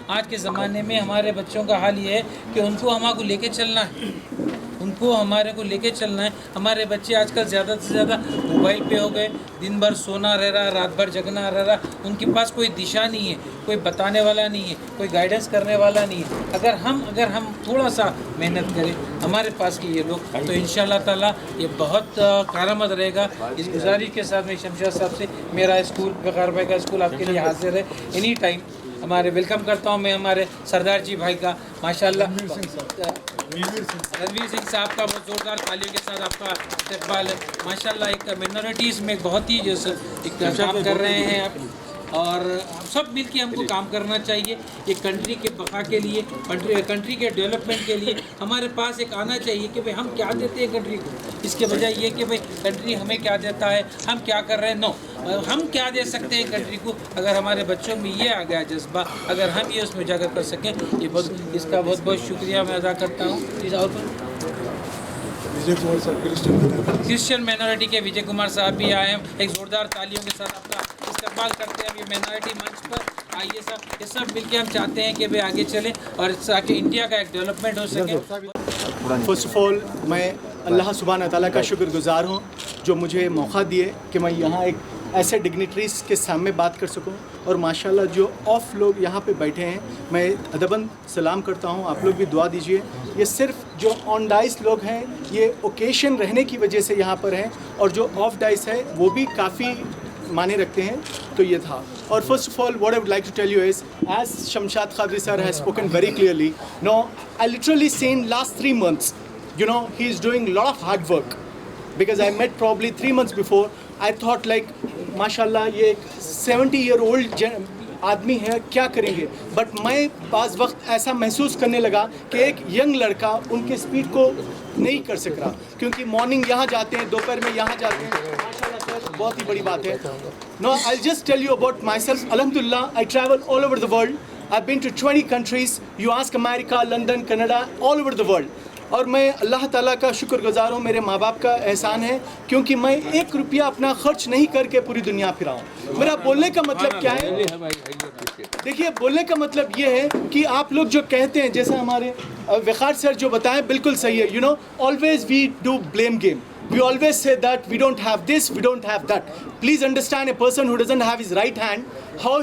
आज के ज़माने में हमारे बच्चों का हाल ये है कि उनको हमारे लेके चलना है, उनको हमारे को लेके चलना है। हमारे बच्चे आजकल ज़्यादा से ज़्यादा मोबाइल पे हो गए, दिन भर सोना रह रहा, रात भर जगना रह रहा, उनके पास कोई दिशा नहीं है, कोई बताने वाला नहीं है, कोई गाइडेंस करने वाला नहीं है। अगर हम थोड़ा सा मेहनत करें हमारे पास के ये लोग, तो इंशाल्लाह ताला ये बहुत कारआमद रहेगा। इस गुजारिश के साथ में शमशाद साहब से मेरा स्कूल वक़ार भाई का स्कूल आपके लिए हाजिर है एनी टाइम। हमारे वेलकम करता हूँ मैं हमारे सरदार जी भाई का, माशाल्लाह रणवीर सिंह साहब का बहुत ज़ोरदार तालियों के साथ आपका इस्तकबाल है। माशाल्लाह एक मिनॉरिटीज़ में बहुत ही जैसे एक काम कर रहे हैं आप, और सब मिल के हमको काम करना चाहिए। ये कंट्री के बका के लिए, कंट्री के डेवलपमेंट के लिए हमारे पास एक आना चाहिए कि भाई हम क्या देते हैं कंट्री को, इसके बजाय ये कि भाई कंट्री हमें क्या देता है, हम क्या कर रहे हैं। नो, हम क्या दे सकते हैं कंट्री को। अगर हमारे बच्चों में ये आ गया जज्बा, अगर हम ये उसमें उजागर कर सकें, ये बहुत इसका बहुत बहुत शुक्रिया मैं अदा करता हूँ। क्रिश्चियन माइनॉरिटी के विजय कुमार साहब भी आए हैं, एक ज़ोरदार तालियों के साथ आपका इस्तेमाल करते हैं। ये माइनॉरिटी मंच पर आइए सब, ये सब मिलके हम चाहते हैं कि वे आगे चलें और ताकि इंडिया का एक डेवलपमेंट हो सके। फर्स्ट ऑफ ऑल मैं अल्लाह सुब्हान तआला का शुक्रगुज़ार हूँ जो मुझे मौका दिए कि मैं यहाँ एक ऐसे डिग्निटरीज के सामने बात कर सकूं। और माशाल्लाह जो ऑफ लोग यहाँ पे बैठे हैं, मैं अदबन सलाम करता हूँ, आप लोग भी दुआ दीजिए। ये सिर्फ जो ऑन डाइस लोग हैं ये ओकेशन रहने की वजह से यहाँ पर हैं, और जो ऑफ डाइस है वो भी काफ़ी माने रखते हैं। तो ये था। और first of all what I would like to tell you is, as Shamshad Qadri sir has spoken very clearly, no I literally seen last 3 months, you know, he is doing a lot of hard work, because I met probably 3 months before. I thought like माशाल्लाह ये 70-year-old आदमी है, क्या करेंगे। But मैं बाज़ वक्त ऐसा महसूस करने लगा कि एक यंग लड़का उनके स्पीड को नहीं कर सक रहा, क्योंकि मॉर्निंग यहाँ जाते हैं, दोपहर में यहाँ जाते हैं। माशाल्लाह सर, बहुत ही बड़ी बात है। No, I just tell you about myself. अल्हम्दुलिल्लाह, I travel all over the world. I've been to 20 countries. You ask America, London, Canada, all over the world. और मैं अल्लाह ताला का शुक्रगुज़ार हूँ, मेरे माँ बाप का एहसान है, क्योंकि मैं 1 रुपया अपना खर्च नहीं करके पूरी दुनिया फिरा हूँ। मेरा बोलने का मतलब क्या है? देखिए, बोलने का मतलब ये है कि आप लोग जो कहते हैं, जैसे हमारे वक़ार सर जो बताएं, बिल्कुल सही है। You know, always we do blame game. We always say that we don't have this, we don't have that. Please understand, a person who doesn't have his right hand, how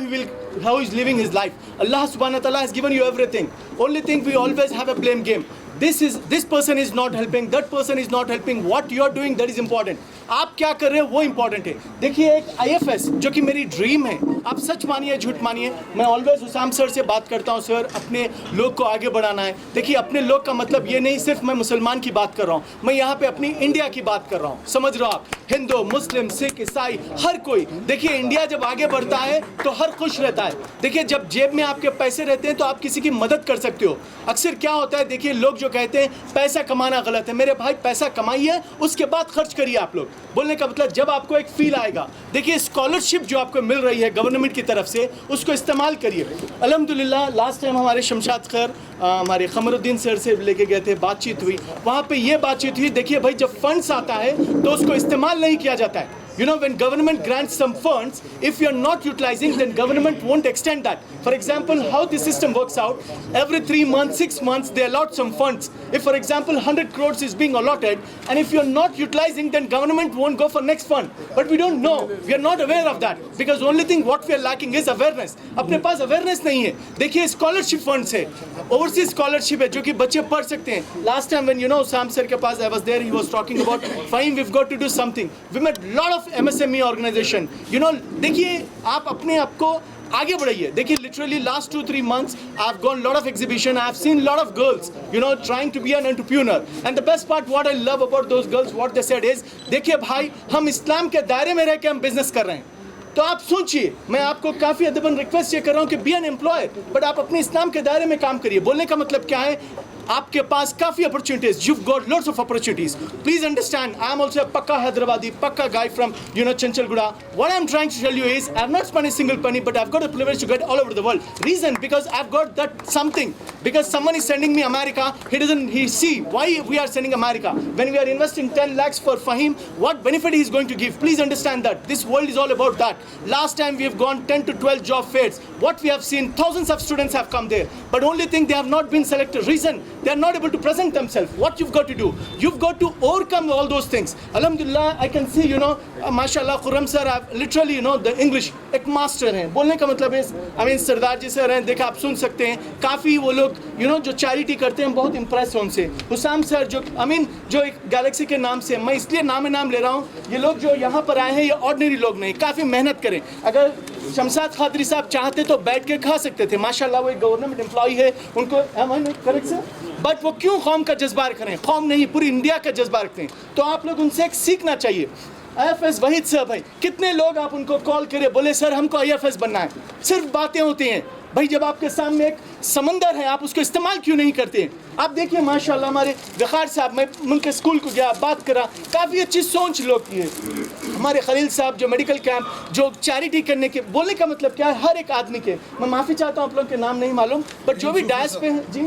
he's living his life. Allah subhanahu wa ta'ala has given you everything. Only thing we always have a blame game. This person is not helping, that person is not helping. What you are doing, that is important. आप क्या कर रहे हो वो important है। देखिए, एक IFS जो कि मेरी ड्रीम है, आप सच मानिए झूठ मानिए, मैं ऑलवेज हुसाम सर से बात करता हूँ, सर अपने लोग को आगे बढ़ाना है। देखिए, अपने लोग का मतलब ये नहीं सिर्फ मैं मुसलमान की बात कर रहा हूँ, मैं यहाँ पे अपनी इंडिया की बात कर रहा हूँ। समझ रहे हो आप? हिंदू, मुस्लिम, सिख, ईसाई, हर कोई। देखिए, इंडिया जब आगे बढ़ता है तो हर खुश रहता है। देखिए, जब जेब में आपके पैसे रहते हैं तो आप किसी की मदद कर सकते हो। अक्सर क्या होता है, देखिए, लोग जो कहते हैं पैसा कमाना गलत है, मेरे भाई पैसा कमाइए, उसके बाद खर्च करिए आप लोग। बोलने का मतलब जब आपको एक फील आएगा, देखिए स्कॉलरशिप जो आपको मिल रही है गवर्नमेंट की तरफ से, उसको इस्तेमाल करिए। अल्हम्दुलिल्लाह, लास्ट टाइम हमारे शमशाद खैर हमारे कमरुद्दीन सर से लेके गए थे, बातचीत हुई, वहाँ पे ये बातचीत हुई। देखिए भाई, जब फंड्स आता है तो उसको इस्तेमाल नहीं किया जाता है। You know, when government grants some funds, if you are not utilizing, then government won't extend that. For example, how the system works out, every 3 months, 6 months, they allot some funds. If, for example, 100 crores is being allotted, and if you are not utilizing, then government won't go for next fund. But we don't know. We are not aware of that. Because only thing what we are lacking is awareness. अपने पास awareness नहीं है। देखिए, scholarship funds है, overseas scholarship है, जो कि बच्चे पढ़ सकते हैं। Last time when, you know, Sam sir के पास I was there, he was talking about, fine, we've got to do something. We met lot of MSME organization, you know। देखिए, आप अपने आप को आगे बढ़ाइए। देखिए, literally last 2-3 months I've gone lot of exhibition, I've seen lot of girls, you know, trying to be an entrepreneur, and the best part what I love about those girls, what they said is, देखिए भाई, हम इस्लाम के दायरे में रह के हम business कर रहे हैं। तो आप सोचिए, मैं आपको काफ़ी अदबन रिक्वेस्ट ये कर रहा हूँ कि बी एन एम्प्लॉय, बट आप अपने इस्लाम के दायरे में काम करिए। बोलने का मतलब क्या है, आपके पास काफ़ी opportunities, you've got lots of opportunities. Please understand, I am also a Pakka Hyderabadi, Pakka guy from, you know, Chanchalguda. What I'm trying to tell you is, I have not spent a single penny, but I've got a privilege to get all over the world. Reason, because I've got that something. Because someone is sending me America, he see why we are sending America. When we are investing 10 lakhs for Fahim, what benefit he is going to give? Please understand that. This world is all about that. Last time we have gone 10 to 12 job fairs. What we have seen, thousands of students have come there. But only thing, they have not been selected. Reason, they are not able to present themselves. What you've got to do, you've got to overcome all those things. Alhamdulillah, I can see, you know, mashallah, Khurram sir, I've literally, you know, the English एक master हैं। बोलने का मतलब है, I mean, Sardar ji sir हैं, देखा आप सुन सकते हैं, काफ़ी वो लोग, you know, जो चैरिटी करते हैं, बहुत इम्प्रेस हैं उनसे। हुसाम सर जो, I mean, जो एक गैलेक्सी के नाम से, मैं इसलिए नाम ले रहा हूँ, ये लोग जो यहाँ पर आए हैं, ये ऑर्डिनरी लोग नहीं, काफ़ी मेहनत करें। अगर शमशाद कादरी साहब चाहते तो बैठ के खा सकते थे, माशाल्लाह वो एक गवर्नमेंट एम्प्लॉय है, उनको करेक्ट सर, बट वो क्यों कौम का जज्बा रख रहे हैं, कौम नहीं पूरी इंडिया का जज्बा रखते हैं। तो आप लोग उनसे एक सीखना चाहिए। IFS वहीद साहब भाई, कितने लोग आप उनको कॉल करें, बोले सर हमको IFS बनना है, सिर्फ बातें होती हैं। भाई, जब आपके सामने एक समंदर है, आप उसको इस्तेमाल क्यों नहीं करते हैं? आप देखिए माशाल्लाह, हमारे वक़ार साहब, मैं उनके स्कूल को गया, बात करा, काफ़ी अच्छी सोच लोग की है। हमारे खलील साहब जो मेडिकल कैंप, जो चैरिटी करने के, बोलने का मतलब क्या है, हर एक आदमी के, मैं माफ़ी चाहता हूँ आप लोग के नाम नहीं मालूम, बट जो भी डायस पे हैं जी,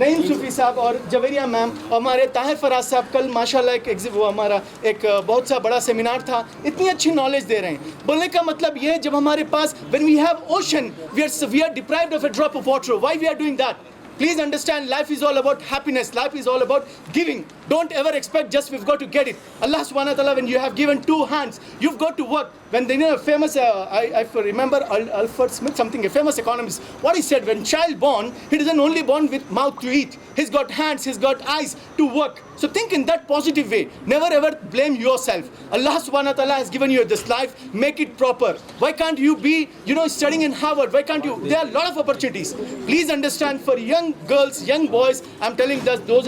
नईम सूफ़ी साहब और जवेरिया मैम, और हमारे ताहिर फराज साहब, कल माशाल्लाह वो हमारा एक बहुत सा बड़ा सेमिनार था, इतनी अच्छी नॉलेज दे रहे हैं। बोलने का मतलब ये है, जब हमारे पास, when we have ocean, we are deprived of a drop of water. Why we are doing that? Please understand, life is all about happiness. Life is all about giving. Don't ever expect just we've got to get it. Allah subhanahu wa ta'ala, when you have given two hands, you've got to work. When they know a famous, I remember Alfred Smith, something, a famous economist, what he said, when child born, he doesn't only born with mouth to eat. He's got hands, he's got eyes to work. So think in that positive way. Never ever blame yourself. Allah subhanahu wa ta'ala has given you this life. Make it proper. Why can't you be, studying in Harvard? Why can't you? There are a lot of opportunities. Please understand, for young girls, young boys, I'm telling those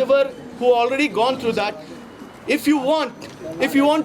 who already gone through that, if you want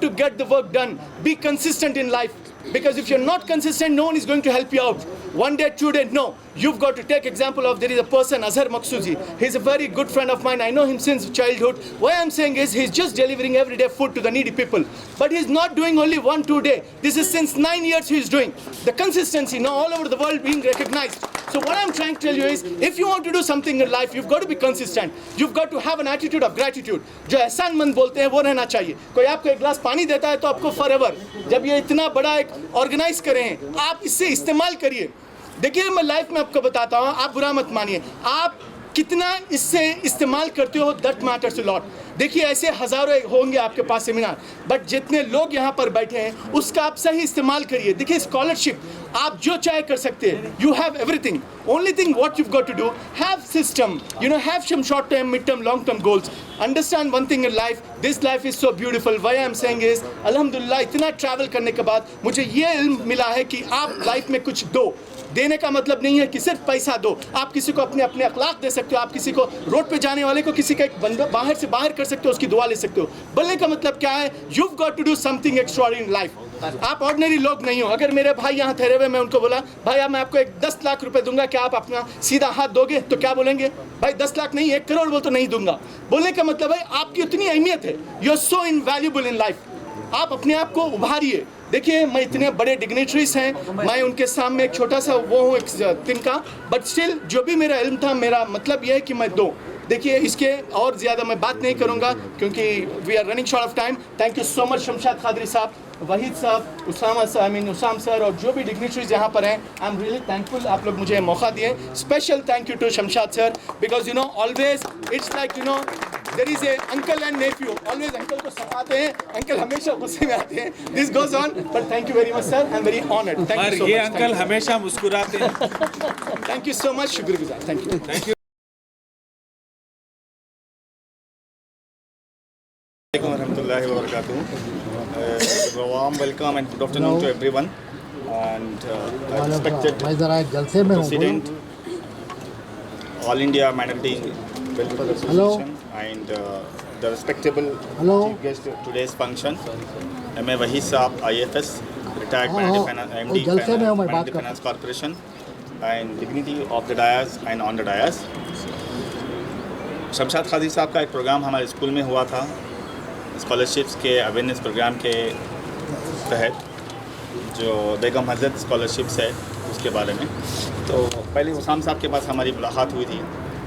to get the work done, be consistent in life. Because if you're not consistent, no one is going to help you out. One day, 2 days, no. You've got to take example of, there is a person, Azhar Maqsuzi. He's a very good friend of mine. I know him since childhood. What I'm saying is, he's just delivering everyday food to the needy people. But he's not doing only 1-2 days. This is since 9 years he's doing. The consistency, now all over the world being recognized. So what I'm trying to tell you is, if you want to do something in life, you've got to be consistent. You've got to have an attitude of gratitude. जो एहसानमंद बोलते हैं वो रहना चाहिए. कोई आपको एक गिलास पानी देता है तो आपको forever. जब ये इतना बड़ा एक ऑर्गेनाइज करे हैं, आप इससे इस्तेमाल करिए. देखिए, मैं लाइफ में आपको बताता हूँ, आप बुरा मत मानिए. आप कितना इससे इस्तेमाल करते हो, दैट मैटर्स अ लॉट. देखिए, ऐसे हज़ारों होंगे आपके पास सेमिनार, बट जितने लोग यहाँ पर बैठे हैं उसका आप सही इस्तेमाल करिए. देखिए, स्कॉलरशिप आप जो चाहे कर सकते हैं. You have everything. Only thing what you've got to do, have system, have some short term, mid term, long term goals. Understand one thing in life, this life is so beautiful. Why I'm saying is, अल्हम्दुलिल्लाह, इतना travel करने के बाद मुझे ये इल्म मिला है कि आप लाइफ में कुछ दो. देने का मतलब नहीं है कि सिर्फ पैसा दो. आप किसी को अपने अखलाक दे सकते हो. आप किसी को रोड पे जाने वाले को, किसी का एक बंदा बाहर से बाहर कर सकते हो, उसकी दुआ ले सकते हो. बोलने का मतलब क्या है, you've got to do something extraordinary in life. आप ऑर्डिनरी लोग नहीं हो. अगर मेरे भाई यहाँ ठहरे हुए, मैं उनको बोला, भाई मैं आपको 10 लाख रुपए दूंगा, क्या आप अपना सीधा हाथ दोगे? तो क्या बोलेंगे? भाई 10 लाख नहीं, 1 करोड़ बोल तो नहीं दूंगा. बोलने का मतलब है, आपकी उतनी अहमियत है. You are so invaluable in life. आप अपने आप को उभारिए. देखिए, मैं इतने बड़े डिग्नेटरीज हैं, मैं उनके सामने एक छोटा सा वो हूँ, एक तिनका, बट स्टिल जो भी मेरा इल्म था, मेरा मतलब ये है कि मैं दूँ. देखिए, इसके और ज़्यादा मैं बात नहीं करूँगा क्योंकि we are running short of time. Thank you so much Shamshad Khadri साहब, वहीद साहब, उसाम सर और जो भी डिग्नेटरीज यहाँ पर हैं. आई एम रियली थैंकफुल, आप लोग मुझे मौका दिए. Special thank you to Shamshad sir, because always it's like there is a uncle and nephew. Always uncle को सताते हैं, अंकल हमेशा गुस्से में आते हैं. This goes on, but thank you very much sir. I am very honoured. Thank you so much. ये uncle हमेशा मुस्कुराते हैं. Thank you so much. शुक्रगुजार. Thank you. Warahmatullahi wabarakatuh. Warm welcome and good afternoon to everyone. And respected President, All India Minority Welfare Association, and the respectable chief guest of today's function, M.A. Wahid Saab, IFS, retired MD Minority Finance Corporation, and dignity of the dais and on the dais. Shamshad Khadri साहब का एक programme हमारे school में हुआ था, scholarships के awareness programme के तहत, जो बेगम हज़रत स्कॉलरशिप्स है उसके बारे में. तो पहले उसाम साहब के पास हमारी मुलाकात हुई थी.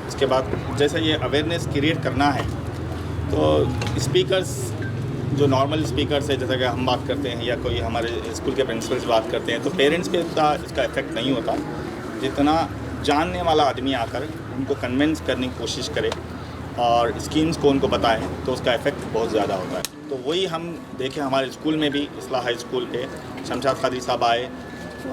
उसके बाद जैसे ये अवेयरनेस क्रिएट करना है, तो स्पीकर्स जो नॉर्मल स्पीकर्स है, जैसा कि हम बात करते हैं या कोई हमारे स्कूल के प्रिंसिपल्स बात करते हैं, तो पेरेंट्स पे इतना इसका इफ़ेक्ट नहीं होता. जितना जानने वाला आदमी आकर उनको कन्विंस करने की कोशिश करे और स्कीम्स को उनको बताएं, तो उसका इफ़ेक्ट बहुत ज़्यादा होता है. तो वही हम देखें, हमारे स्कूल में भी इस्लाह हाई स्कूल पे शमशाद खादरी साहब आए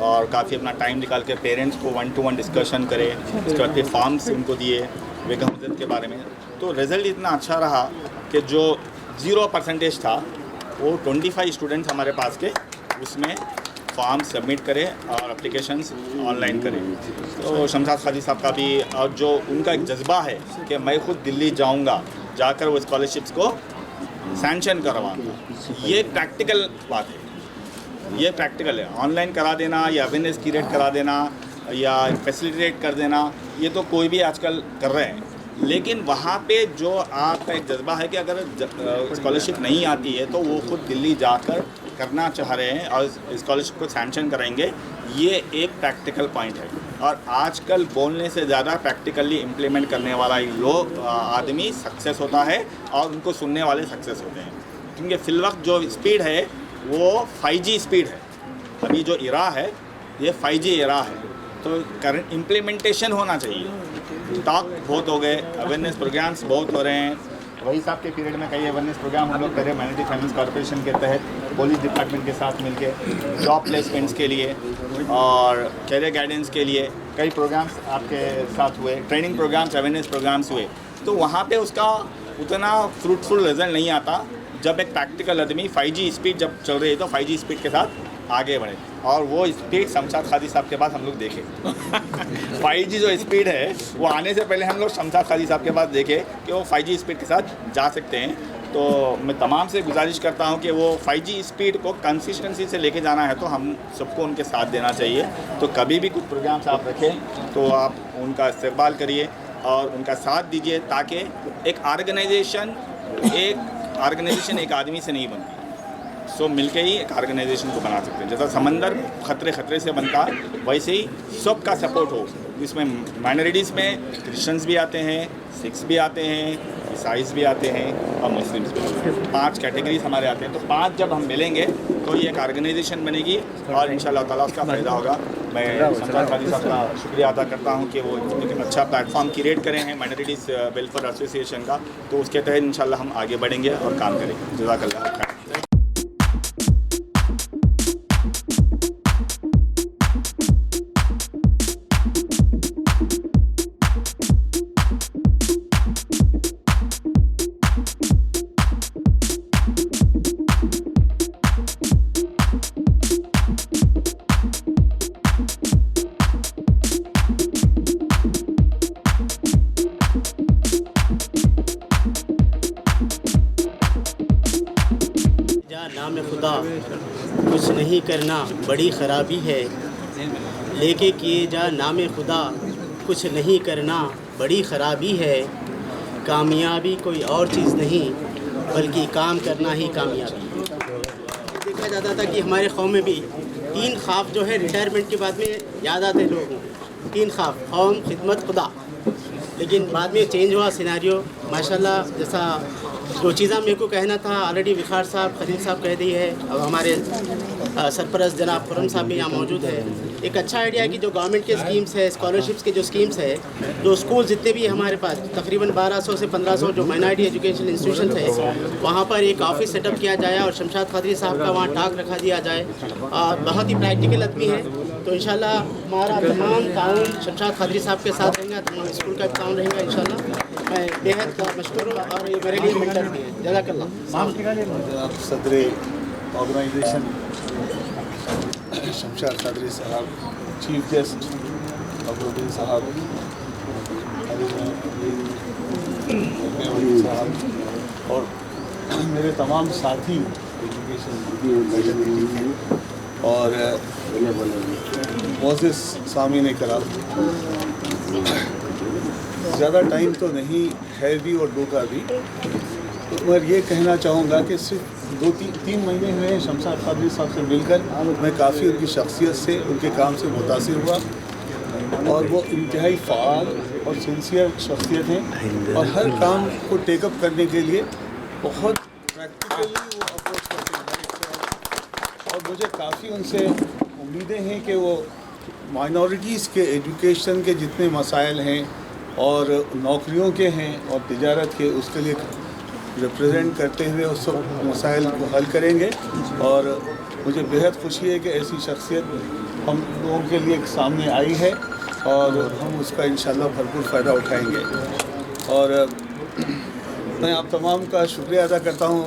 और काफ़ी अपना टाइम निकाल के पेरेंट्स को 1-to-1 डिस्कशन करे. उसके बाद फिर फॉर्म्स उनको दिए बेगम हज़रत के बारे में. तो रिज़ल्ट इतना अच्छा रहा कि जो 0% था, वो 25 स्टूडेंट्स हमारे पास के उसमें फॉर्म सबमिट करें और एप्लीकेशंस ऑनलाइन करें. तो शमशाद खादरी साहब का भी, और जो उनका एक जज्बा है कि मैं खुद दिल्ली जाऊंगा, जाकर वो स्कॉलरशिप्स को सैंक्शन करवाऊंगा, ये प्रैक्टिकल बात है. ये प्रैक्टिकल है. ऑनलाइन करा देना या अवेयरनेस क्रिएट करा देना या फैसिलिटेट कर देना, ये तो कोई भी आजकल कर रहे हैं. लेकिन वहाँ पे जो आपका एक जज्बा है कि अगर स्कॉलरशिप नहीं आती है तो वो खुद दिल्ली जाकर करना चाह रहे हैं और स्कॉलरशिप को सैंक्शन कराएंगे, ये एक प्रैक्टिकल पॉइंट है. और आजकल बोलने से ज़्यादा प्रैक्टिकली इम्प्लीमेंट करने वाला लोग आदमी सक्सेस होता है और उनको सुनने वाले सक्सेस होते हैं. क्योंकि फिलवक्त जो स्पीड है वो 5G स्पीड है. अभी जो इरा है ये 5G इरा है. तो करंट इम्प्लीमेंटेशन होना चाहिए. टॉक बहुत हो गए, अवेयरनेस प्रोग्राम्स बहुत हो रहे हैं। वही साहब के पीरियड में कई अवेयरनेस प्रोग्राम हम लोग करे माइनॉरिटी फाइनेंस कॉर्पोरेशन के तहत पुलिस डिपार्टमेंट के साथ मिलके जॉब प्लेसमेंट्स के लिए और कैरियर गाइडेंस के लिए कई प्रोग्राम्स आपके साथ हुए, ट्रेनिंग प्रोग्राम्स, अवेयरनेस प्रोग्राम्स हुए। तो वहाँ पे उसका उतना फ्रूटफुल रिजल्ट नहीं आता जब एक प्रैक्टिकल आदमी 5G स्पीड जब चल रही है तो 5G स्पीड के साथ आगे बढ़े, और वो स्पीड शमशाद कादी साहब के पास हम लोग देखे 5G जो स्पीड है वो आने से पहले हम लोग शमशाद कादी साहब के पास देखे कि वो 5G स्पीड के साथ जा सकते हैं। तो मैं तमाम से गुजारिश करता हूं कि वो 5G स्पीड को कंसिस्टेंसी से लेके जाना है तो हम सबको उनके साथ देना चाहिए। तो कभी भी कुछ प्रोग्राम्स आप रखें तो आप उनका इस्तेमाल करिए और उनका साथ दीजिए, ताकि एक ऑर्गेनाइजेशन एक आदमी से नहीं बनती। सो मिलके ही एक ऑर्गेनाइजेशन को बना सकते हैं। जैसा समंदर खतरे से बनता है वैसे ही सबका सपोर्ट हो। इसमें माइनॉरिटीज़ में क्रिश्चियंस भी आते हैं, सिख्स भी आते हैं, ईसाईस भी आते हैं और मुस्लिम्स भी आते हैं। 5 कैटेगरीज हमारे आते हैं। तो 5 जब हम मिलेंगे तो ये एक ऑर्गेनाइजेशन बनेगी और इंशाल्लाह ताला उसका फ़ायदा होगा। मैं शमशाद कादी साहब का शुक्रिया अदा करता हूँ कि वो एक अच्छा प्लेटफॉर्म क्रिएट करे हैं माइनॉरिटीज़ वेलफेयर एसोसिएशन का। तो उसके तहत इंशाल्लाह हम आगे बढ़ेंगे और काम करेंगे। जज़ाकल्लाह खैर। नाम खुदा कुछ नहीं करना बड़ी ख़राबी है, लेके किए जा नाम खुदा कुछ नहीं करना बड़ी ख़राबी है। कामयाबी कोई और चीज़ नहीं बल्कि काम करना ही कामयाबी है। देखा जाता था कि हमारे कौम में भी 3 ख्वाब जो है रिटायरमेंट के बाद में याद आते लोगों को, 3 ख्वाब, कौम, खिदमत, खुदा। लेकिन बाद में चेंज हुआ सिनेरियो माशाल्लाह। जैसा जो चीज़ें मेरे को कहना था ऑलरेडी विखार साहब, खलील साहब कह दी है, और हमारे सरपरस्त जनाब खुर्रम साहब भी यहाँ मौजूद है। एक अच्छा आइडिया है कि जो गवर्नमेंट के स्कीम्स है, स्कॉलरशिप्स के जो स्कीम्स है, जो स्कूल जितने भी हमारे पास तकरीबन 1200 से 1500 जो माइनॉरिटी एजुकेशन इंस्टीट्यूशन है, वहाँ पर एक ऑफिस सेटअप किया जाए और शमशाद कादरी साहब का वहाँ टाक रखा दिया जाए। और बहुत ही प्रैक्टिकल आदमी है, तो इंशाल्लाह हमारा तमाम ताउन शमशाद कादरी साहब के साथ रहेगा, तमाम स्कूल का भी ताउन रहेगा इंशाल्लाह। मैं बेहद मशकूर हूँ और ये मेरे लिए मेंटर भी है। जज़ाकल्लाह। सदर ऑर्गेनाइजेशन शमशाद कादरी साहब, चीफ गेस्ट अब्दुल साहब, अली साहब और मेरे तमाम साथी एजुकेशन और मोज़िज़ सामीन कराम, ज़्यादा टाइम तो नहीं है भी और होगा भी, मगर ये कहना चाहूँगा कि सिर्फ 2-3 महीने हुए हैं शमशाद कादरी साहब से मिलकर। मैं काफ़ी उनकी शख्सियत से, उनके काम से मुतासिर हुआ और वो इंतहाई फ़ाल और सिंसियर शख्सियत हैं और हर काम को टेकअप करने के लिए बहुत प्रैक्टिकली वो अप्रोच करते हैं और मुझे काफ़ी उनसे उम्मीदें हैं कि वो माइनॉरिटीज़ के एजुकेशन के जितने मसाइल हैं और नौकरियों के हैं और तिजारत के, उसके लिए रिप्रेजेंट करते हुए उस सब मसाइल को हल करेंगे। और मुझे बेहद खुशी है कि ऐसी शख्सियत हम लोगों के लिए सामने आई है और हम उसका इंशाल्लाह भरपूर फ़ायदा उठाएंगे। और मैं आप तमाम का शुक्रिया अदा करता हूँ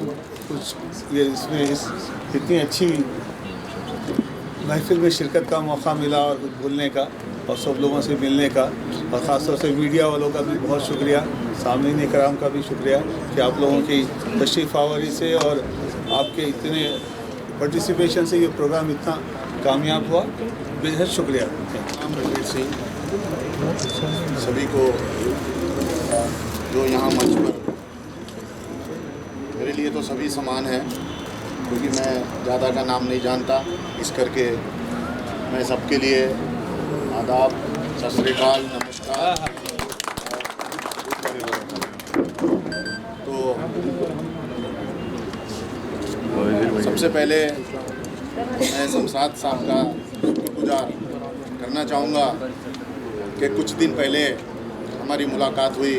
कुछ ये इसमें इतनी अच्छी महफिल में शिरकत का मौका मिला और कुछ बोलने का और सब लोगों से मिलने का, और ख़ास तौर से मीडिया वालों का भी बहुत शुक्रिया, सामईन कराम का भी शुक्रिया कि आप लोगों की तशरीफ़ आवर से और आपके इतने पार्टिसिपेशन से ये प्रोग्राम इतना कामयाब हुआ। बेहद शुक्रिया। रणवीर सिंह, सभी को जो यहाँ मंच पर, मेरे लिए तो सभी समान हैं क्योंकि मैं ज़्यादा का नाम नहीं जानता, इस करके मैं सबके लिए आदाब, सत श्री अकाल, नमस्कार। तो सबसे पहले मैं शमशाद साहब का शुक्रगुजार करना चाहूँगा कि कुछ दिन पहले हम हमारी मुलाकात हुई।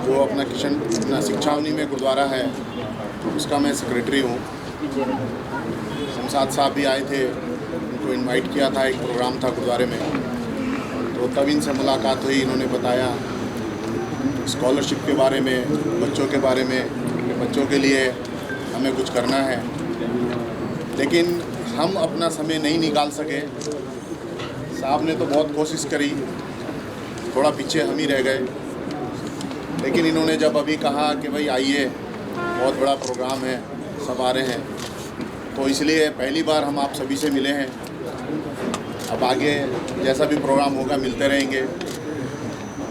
जो अपना शिक्षावनी में गुरुद्वारा है उसका मैं सेक्रेटरी हूँ। शमशाद साहब भी आए थे, उनको इनवाइट किया था, एक प्रोग्राम था गुरुद्वारे में, तो तब इनसे मुलाकात हुई। इन्होंने बताया स्कॉलरशिप के बारे में, बच्चों के बारे में, कि बच्चों के लिए हमें कुछ करना है, लेकिन हम अपना समय नहीं निकाल सके। साहब ने तो बहुत कोशिश करी, थोड़ा पीछे हम ही रह गए, लेकिन इन्होंने जब अभी कहा कि भाई आइए, बहुत बड़ा प्रोग्राम है, सब आ रहे हैं, तो इसलिए पहली बार हम आप सभी से मिले हैं। अब आगे जैसा भी प्रोग्राम होगा मिलते रहेंगे।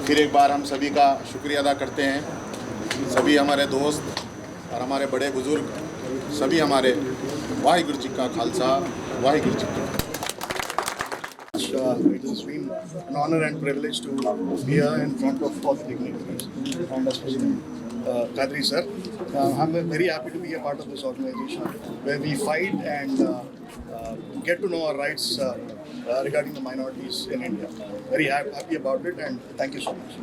फिर एक बार हम सभी का शुक्रिया अदा करते हैं, सभी हमारे दोस्त और हमारे बड़े बुज़ुर्ग, सभी हमारे वाहिगुरु जी का खालसा, वाहिगुरु जी की। It has been an honor and privilege to be here in front of all the dignitaries and especially Qadri sir. I'm very happy to be a part of this organization where we fight and get to know our rights regarding the minorities in India. Very happy about it and thank you so much.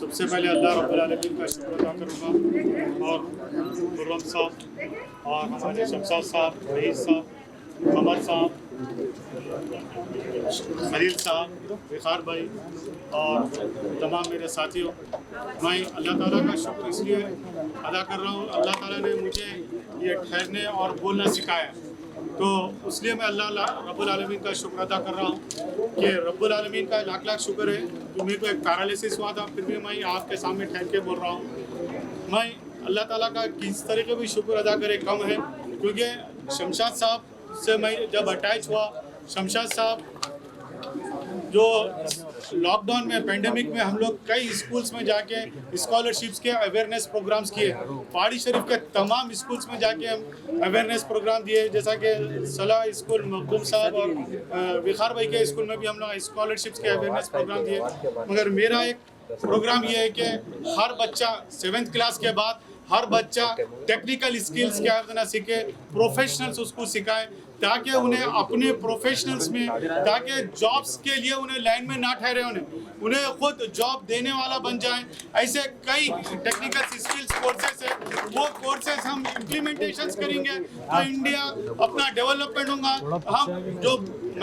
सबसे पहले अल्लाह रब्बुल आलमीन का शुक्र अदा करूँगा और खुर्रम साहब और हमारे शमशाद साहब, रईस साहब, कमर साहब, खलील साहब, विखार भाई और तमाम मेरे साथियों, मैं अल्लाह ताला का शुक्र इसलिए अदा कर रहा हूँ, अल्लाह ताला ने मुझे ये ठहरने और बोलना सिखाया, तो इसलिए मैं अल्लाह रब्बुल आलमीन का शुक्र अदा कर रहा हूँ कि रब्बुल आलमीन का लाख लाख शुक्र है कि मेरे को एक पैरालिसिस हुआ था, फिर भी मैं आपके सामने ठहर के बोल रहा हूँ। मैं अल्लाह ताला का किस तरीके भी शुक्र अदा करे कम है, क्योंकि शमशाद साहब से मैं जब अटैच हुआ, शमशाद साहब जो लॉकडाउन में, पेंडेमिक में हम लोग कई स्कूल्स में जाके स्कॉलरशिप्स के अवेयरनेस प्रोग्राम्स किए, पहाड़ी शरीफ के तमाम स्कूल्स में जाके हम अवेयरनेस प्रोग्राम दिए, जैसा कि सलाह स्कूल मखदूम साहब और विखार भाई के स्कूल में भी हम लोग स्कॉलरशिप्स के अवेयरनेस प्रोग्राम दिए। मगर मेरा एक प्रोग्राम ये है कि हर बच्चा 7th क्लास के बाद हर बच्चा टेक्निकल स्किल्स क्या है सीखे, प्रोफेशनल्स उसको सिखाए, ताकि उन्हें अपने प्रोफेशनल्स में, ताकि जॉब्स के लिए उन्हें लाइन में ना ठहरे, उन्हें खुद जॉब देने वाला बन जाए। ऐसे कई टेक्निकल स्किल्स कोर्सेस है, वो कोर्सेस हम इम्प्लीमेंटेशंस करेंगे तो इंडिया अपना डेवलपमेंट होगा। हम जो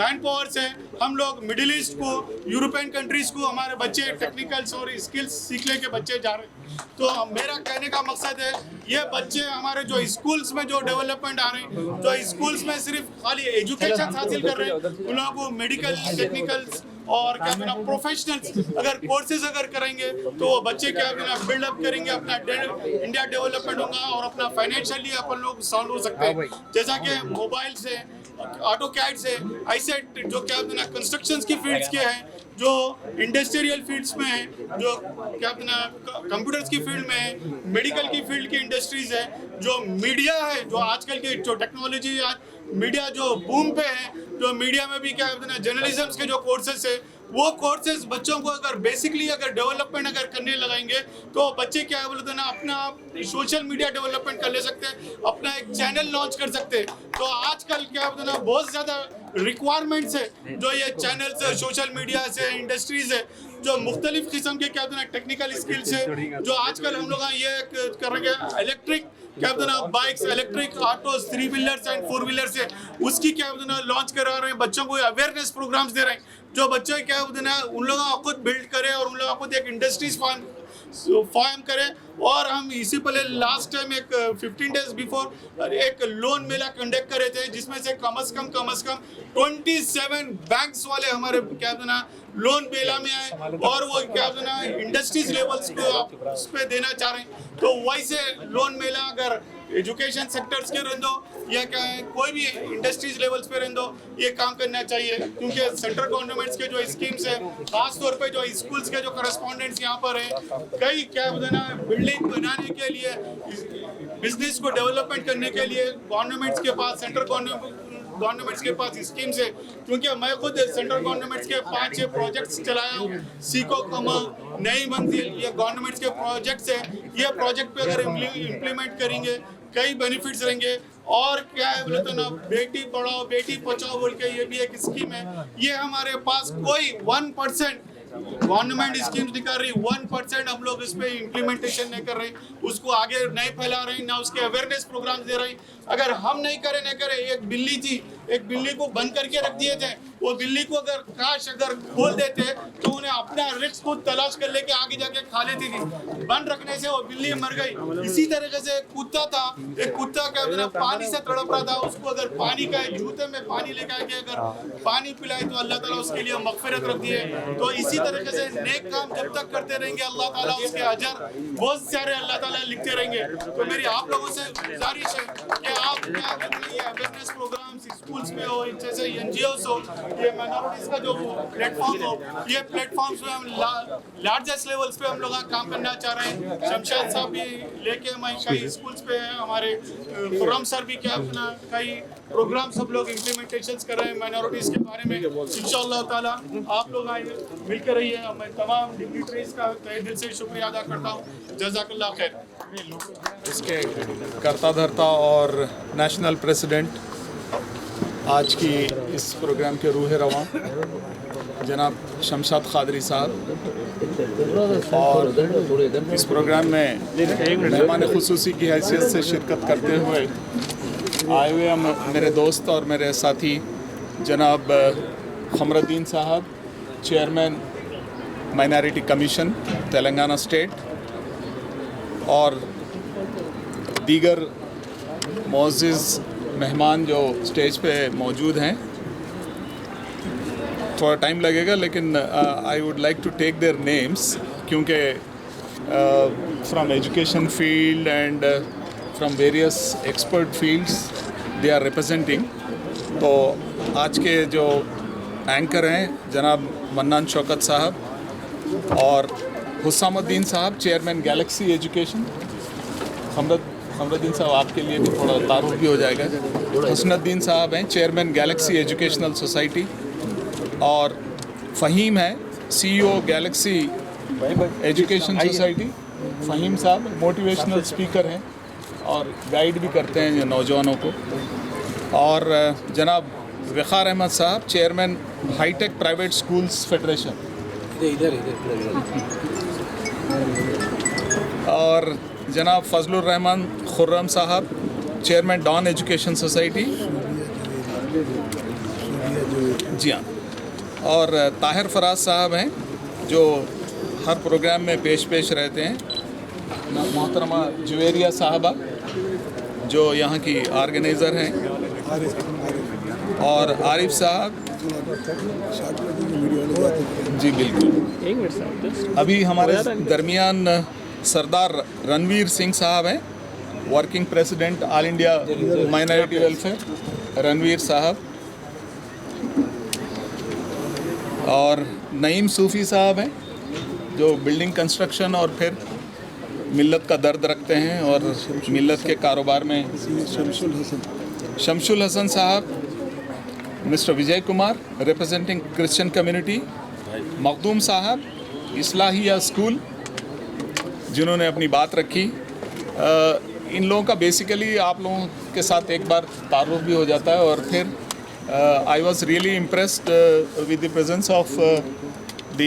मैन पावर्स है, हम लोग मिडिल ईस्ट को, यूरोपियन कंट्रीज को हमारे बच्चे टेक्निकल्स और स्किल्स सीखने के बच्चे जा रहे हैं। तो मेरा कहने का मकसद है, ये बच्चे हमारे जो स्कूल्स में जो डेवलपमेंट आ रहे हैं, जो स्कूल्स में सिर्फ खाली एजुकेशन हासिल कर रहे हैं, उन लोगों को मेडिकल, टेक्निकल्स और क्या कहना प्रोफेशनल्स अगर कोर्सेज अगर करेंगे तो वो बच्चे क्या कहना बिल्डअप करेंगे, अपना इंडिया डेवलपमेंट होगा और अपना फाइनेंशियली अपन लोग साउंड हो सकते हैं। जैसा कि मोबाइल से, ऑटो कैड से, ऐसे जो क्या कहना कंस्ट्रक्शंस की फील्ड्स के हैं, जो इंडस्ट्रियल फील्ड्स में है, जो क्या कहना कंप्यूटर्स की फील्ड में है, मेडिकल की फील्ड की इंडस्ट्रीज है, जो मीडिया है, जो आजकल की जो टेक्नोलॉजी मीडिया जो बूम पे है, जो मीडिया में भी क्या कहना जर्नलिज्म के जो कोर्सेस है, वो कोर्सेज बच्चों को अगर बेसिकली अगर डेवलपमेंट अगर करने लगाएंगे तो बच्चे क्या बोलते हैं ना, अपना सोशल मीडिया डेवलपमेंट कर ले सकते हैं, अपना एक चैनल लॉन्च कर सकते हैं। तो आजकल क्या बोलते हैं ना, बहुत ज़्यादा रिक्वायरमेंट्स है जो ये चैनल्स है, सोशल मीडिया से, इंडस्ट्रीज है, जो मुख्तलिफ किस्म के क्या बोलते हैं टेक्निकल स्किल्स है, जो आजकल हम लोग ये करेंगे इलेक्ट्रिक क्या बोलते हैं bikes, electric autos, 3 wheelers and 4 wheelers है, उसकी क्या बोलते हैं लॉन्च करा रहे हैं, बच्चों को अवेयरनेस प्रोग्राम्स दे रहे हैं, जो बच्चे क्या बोलते हैं उन लोगों को खुद बिल्ड करे और उन लोगों को खुद एक इंडस्ट्रीज फॉर्म करे। और हम इसी पहले लास्ट टाइम एक 15 डेज बिफोर एक लोन मेला कंडक्ट करे थे, जिसमें से कम से कम 27 बैंक्स वाले हमारे क्या बोलते हैं लोन मेला में आए और वो क्या बोलते हैं इंडस्ट्रीज लेवल्स को उस पर देना चाह रहे हैं। तो वैसे लोन मेला अगर एजुकेशन सेक्टर्स के रहने या क्या है कोई भी इंडस्ट्रीज लेवल्स पे रहने ये काम करना चाहिए, क्योंकि सेंट्रल गवर्नमेंट्स के जो स्कीम्स है, खास तौर पे जो स्कूल्स के जो करस्पॉन्डेंट्स यहाँ पर है, कई क्या बोलते हैं बिल्डिंग बनाने के लिए, बिजनेस को डेवलपमेंट करने के लिए गवर्नमेंट्स के पास, सेंट्रल गवर्नमेंट्स के पास स्कीम्स है। क्योंकि मैं खुद सेंट्रल गवर्नमेंट्स के 5-6 प्रोजेक्ट्स चलाया हूँ, सीखो कमा, नई मंजिल, ये गवर्नमेंट्स के प्रोजेक्ट्स है। ये प्रोजेक्ट पे अगर इम्प्लीमेंट करेंगे कई बेनिफिट्स रहेंगे। और क्या है बोले तो ना, बेटी पढ़ाओ बेटी बचाओ बोल के ये भी एक स्कीम है। ये हमारे पास कोई 1% गवर्नमेंट स्कीम्स निकाल रही, 1% हम लोग इस पे इम्प्लीमेंटेशन नहीं कर रहे, उसको आगे नहीं फैला रहे, ना उसके अवेयरनेस प्रोग्राम दे रहे। अगर हम नहीं करें एक बिल्ली को बंद करके रख दिए थे, वो बिल्ली को अगर खोल देते तो उन्हें अपना रिस्क खुद तलाश कर लेके आगे जाके खा लेती थी। बंद रखने से वो बिल्ली मर गई। इसी तरीके से कुत्ता था, एक कुत्ता का बिना पानी से तड़प रहा था, उसको अगर पानी का जूते में पानी लेकर आके अगर पानी पिलाए तो अल्लाह ताला उसके लिए मगफिरत रख दिए। तो इसी तरीके से नेक काम जब तक करते रहेंगे अल्लाह ताला उसके अजर बहुत सारे अल्लाह ताला लिखते रहेंगे। तो मेरी आप लोगों से गुजारिश है कि आप क्या करते हैं, ये अवेयरनेस प्रोग्राम्स स्कूल्स में हो, जैसे NGOs हो, ये माइनॉरिटीज का जो प्लेटफॉर्म हो, ये प्लेटफॉर्म्स में हम लार्जेस्ट लेवल्स पे हम लोग काम करना चाह रहे हैं। शमशाद साहब भी लेके हमारे कई स्कूल्स पे हैं, हमारे खुर्रम सर भी क्या अपना कई प्रोग्राम सब लोग इम्प्लीमेंटेशंस कर रहे हैं माइनॉरिटीज के बारे में। इंशाअल्लाह ताला आप लोग आए मिलकर रहिए। मैं तमाम डिग्निटरीज का तहे दिल से शुक्रिया अदा करता हूँ। जज़ाकल्लाह खैर। इसके करता धरता और नेशनल प्रेसिडेंट आज की इस प्रोग्राम के रूह रवां जनाब शमशाद कादरी साहब, और इस प्रोग्राम में मेहमान खुसूसी की हैसियत से शिरकत करते हुए आए हुए हम मेरे दोस्त और मेरे साथी जनाब खमरुद्दीन साहब, chairman minority commission Telangana state, और दीगर मोअज़्ज़िज़ मेहमान जो स्टेज पे मौजूद हैं। थोड़ा टाइम लगेगा लेकिन I would like to take their names, क्योंकि from education field and from various expert fields they are representing. तो आज के जो एंकर हैं जनाब मन्नान शौकत साहब और Hussamuddin Sahab, chairman Galaxy education. खमरुद्दीन साहब आपके लिए भी थोड़ा तारुफ भी हो जाएगा। हुस्नुद्दीन साहब हैं, चेयरमैन गैलेक्सी एजुकेशनल सोसाइटी, और फ़हीम है CEO Galaxy education society. Faheem साहब मोटिवेशनल स्पीकर हैं और गाइड भी करते हैं नौजवानों को। और जनाब वक़ार अहमद साहब, chairman hitech private schools federation. और जनाब फजलुर रहमान खुर्रम साहब, चेयरमैन डॉन एजुकेशन सोसाइटी। जी हाँ। और ताहिर फराज साहब हैं जो हर प्रोग्राम में पेश रहते हैं। मोहतरमा जुवेरिया साहबा जो यहाँ की ऑर्गेनाइज़र हैं, और आरिफ साहब। जी बिल्कुल। अभी हमारे दरमियान सरदार रणवीर सिंह साहब हैं, working president All India minority welfare, Ranveer साहब। और नईम सूफ़ी साहब हैं जो बिल्डिंग कंस्ट्रक्शन और फिर मिल्लत का दर्द रखते हैं और मिल्लत के कारोबार में। शमशुल हसन साहब, mister Vijay Kumar representing Christian community. Makhdoom साहब, इस्लाहिया स्कूल, जिन्होंने अपनी बात रखी। इन लोगों का बेसिकली आप लोगों के साथ एक बार तारुफ भी हो जाता है, और फिर I was really impressed with the presence of the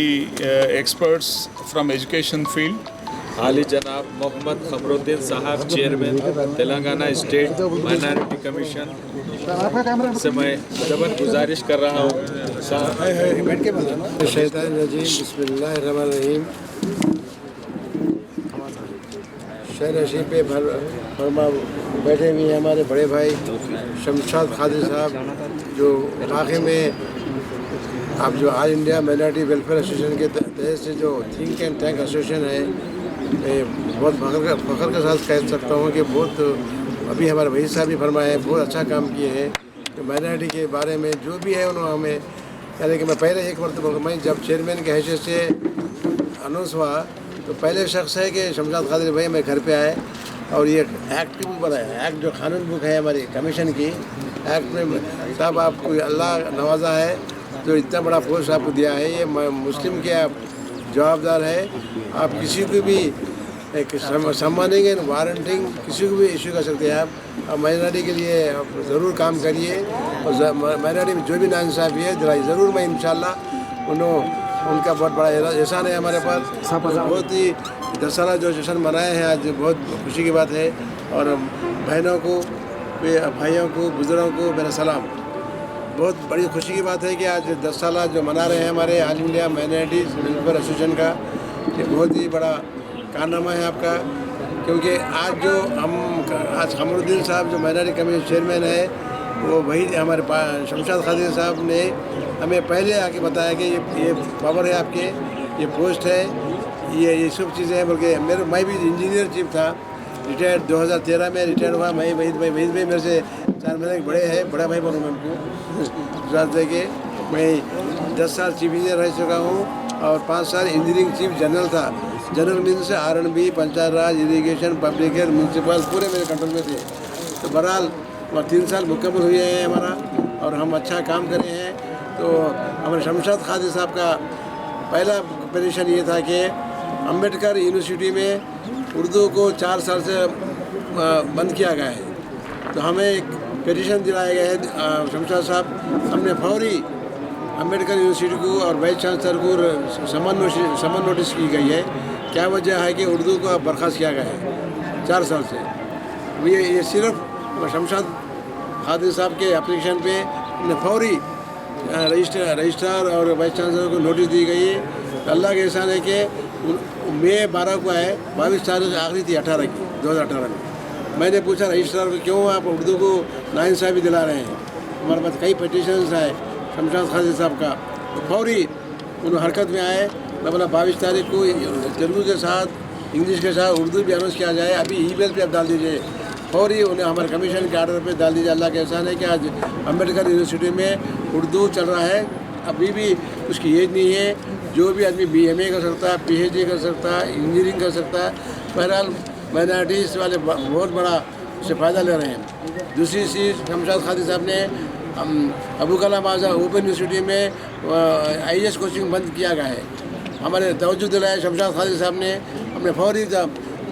experts from education field. हाली जनाब मोहम्मद खमरुद्दीन साहब, chairman Telangana state minority commission से मैं अदबन गुजारिश कर रहा हूँ। शहर नशीब पे फरमा बैठे हुए हैं हमारे बड़े भाई शमशाद कादरी साहब, जो वाकई में आप जो all India minority welfare association के तहत से जो थिंक एंड टैंक एसोसिएशन है, मैं बहुत फ़ख्र के साथ कह सकता हूँ कि बहुत अभी हमारे भाई साहब भी फरमाए बहुत अच्छा काम किए हैं। तो माइनॉरिटी के बारे में जो भी है उन्होंने हमें, यानी कि मैं पहले एक मरतबा मैं जब चेयरमैन के हैसियत से अनाउंस हुआ तो पहले शख्स है कि शमशाद कादरी भाई मेरे घर पे आए और ये एक्ट की बुक बनाया, एक्ट जो कानून बुक है हमारी कमीशन की, एक्ट में साहब आपको अल्लाह नवाजा है जो इतना बड़ा पोस्ट आपको दिया है, ये मुस्लिम के आप जवाबदार है। आप किसी को भी एक सम्मानिंग वारंटिंग किसी को भी इशू कर सकते हैं आप माइनॉरिटी के लिए आप ज़रूर काम करिए और माइनॉरिटी में जो भी नाइंसाफ़ी है दिलाई ज़रूर मैं इंशाल्लाह उनका बहुत बड़ा एहसान है हमारे पास। बहुत ही 10 साल जो जश्न मनाए हैं आज बहुत खुशी की बात है। और बहनों को भाइयों को बुजुर्गों को मेरा सलाम। बहुत बड़ी खुशी की बात है कि आज 10 साल जो मना रहे हैं हमारे all India minorities welfare association का, ये बहुत ही बड़ा कारनामा है आपका। क्योंकि आज कमरुद्दीन साहब जो माइनॉरिटी कमेटी चेयरमैन है वो वही हमारे शमशाद खादिर साहब ने हमें पहले आके बताया कि ये पावर है आपके, ये पोस्ट है, ये सब चीज़ें हैं। बल्कि मैं भी इंजीनियर चीफ था, रिटायर्ड 2013 में रिटायर्ड हुआ। मैं वहीद भाई मेरे से 4 महीने बड़े हैं, बड़ा भाई बनूँ मैं उनको गुजरात के। मैं 10 साल चीफ इंजीनियर रह चुका हूँ और 5 साल इंजीनियरिंग चीफ जनरल था। जनरल मीन्स R&B, पंचायत राज, इरीगेशन, पब्लिक हेल्थ, म्यूनसिपल पूरे मेरे कंट्रोल में थे। तो बहरहाल 3 साल मुकम्मल हुए हैं हमारा और हम अच्छा काम करे हैं। तो हमारे शमशाद खादिर साहब का पहला परेशान ये था कि अम्बेडकर यूनिवर्सिटी में उर्दू को 4 साल से बंद किया गया है। तो हमें एक पिटीशन दिलाया गया है शमशाद साहब, हमने फौरी अम्बेडकर यूनिवर्सिटी को और वाइस चांसलर को समन नोटिस की गई है। क्या वजह है कि उर्दू को बर्खास्त किया गया है 4 साल से। ये सिर्फ शमशाद खादिर साहब के एप्लीकेशन पे हमने फौरी रजिस्ट्रार और वाइस चांसलर को नोटिस दी गई है। अल्लाह के एहसान है कि मई 12 को आए, 22 तारीख आखिरी थी 18 की 2018 में। मैंने पूछा रजिस्ट्रार को क्यों आप उर्दू को नाइंसाफ़ी दिला रहे हैं, हमारे पास कई पटिशन्स आए शमशाद खादिर साहब का। तो फौरी उन्होंने हरकत में आए। मैं बोला 22 तारीख को तेलुगु के साथ इंग्लिश के साथ उर्दू भी अनाउंस किया जाए, अभी ईमेल पे आप डाल दीजिए। फौरी उन्हें हमारे कमीशन के आर्डर पे डाल दीजिए। अल्लाह के एहसान है कि आज अम्बेडकर यूनिवर्सिटी में उर्दू चल रहा है। अभी भी उसकी एज नहीं है, जो भी आदमी BMA कर सकता है, PhD कर सकता है, इंजीनियरिंग कर सकता है। बहरहाल माइनॉरिटीज़ वाले बहुत बड़ा उससे फ़ायदा ले रहे हैं। दूसरी चीज़ शमशाद खादिर साहब ने अबू कलाम आज़ाद ओपन यूनिवर्सिटी में IAS कोचिंग बंद किया गया है। हमारे तवज्जो दिलाया शमशाद खादिर साहब ने, हमने फौरी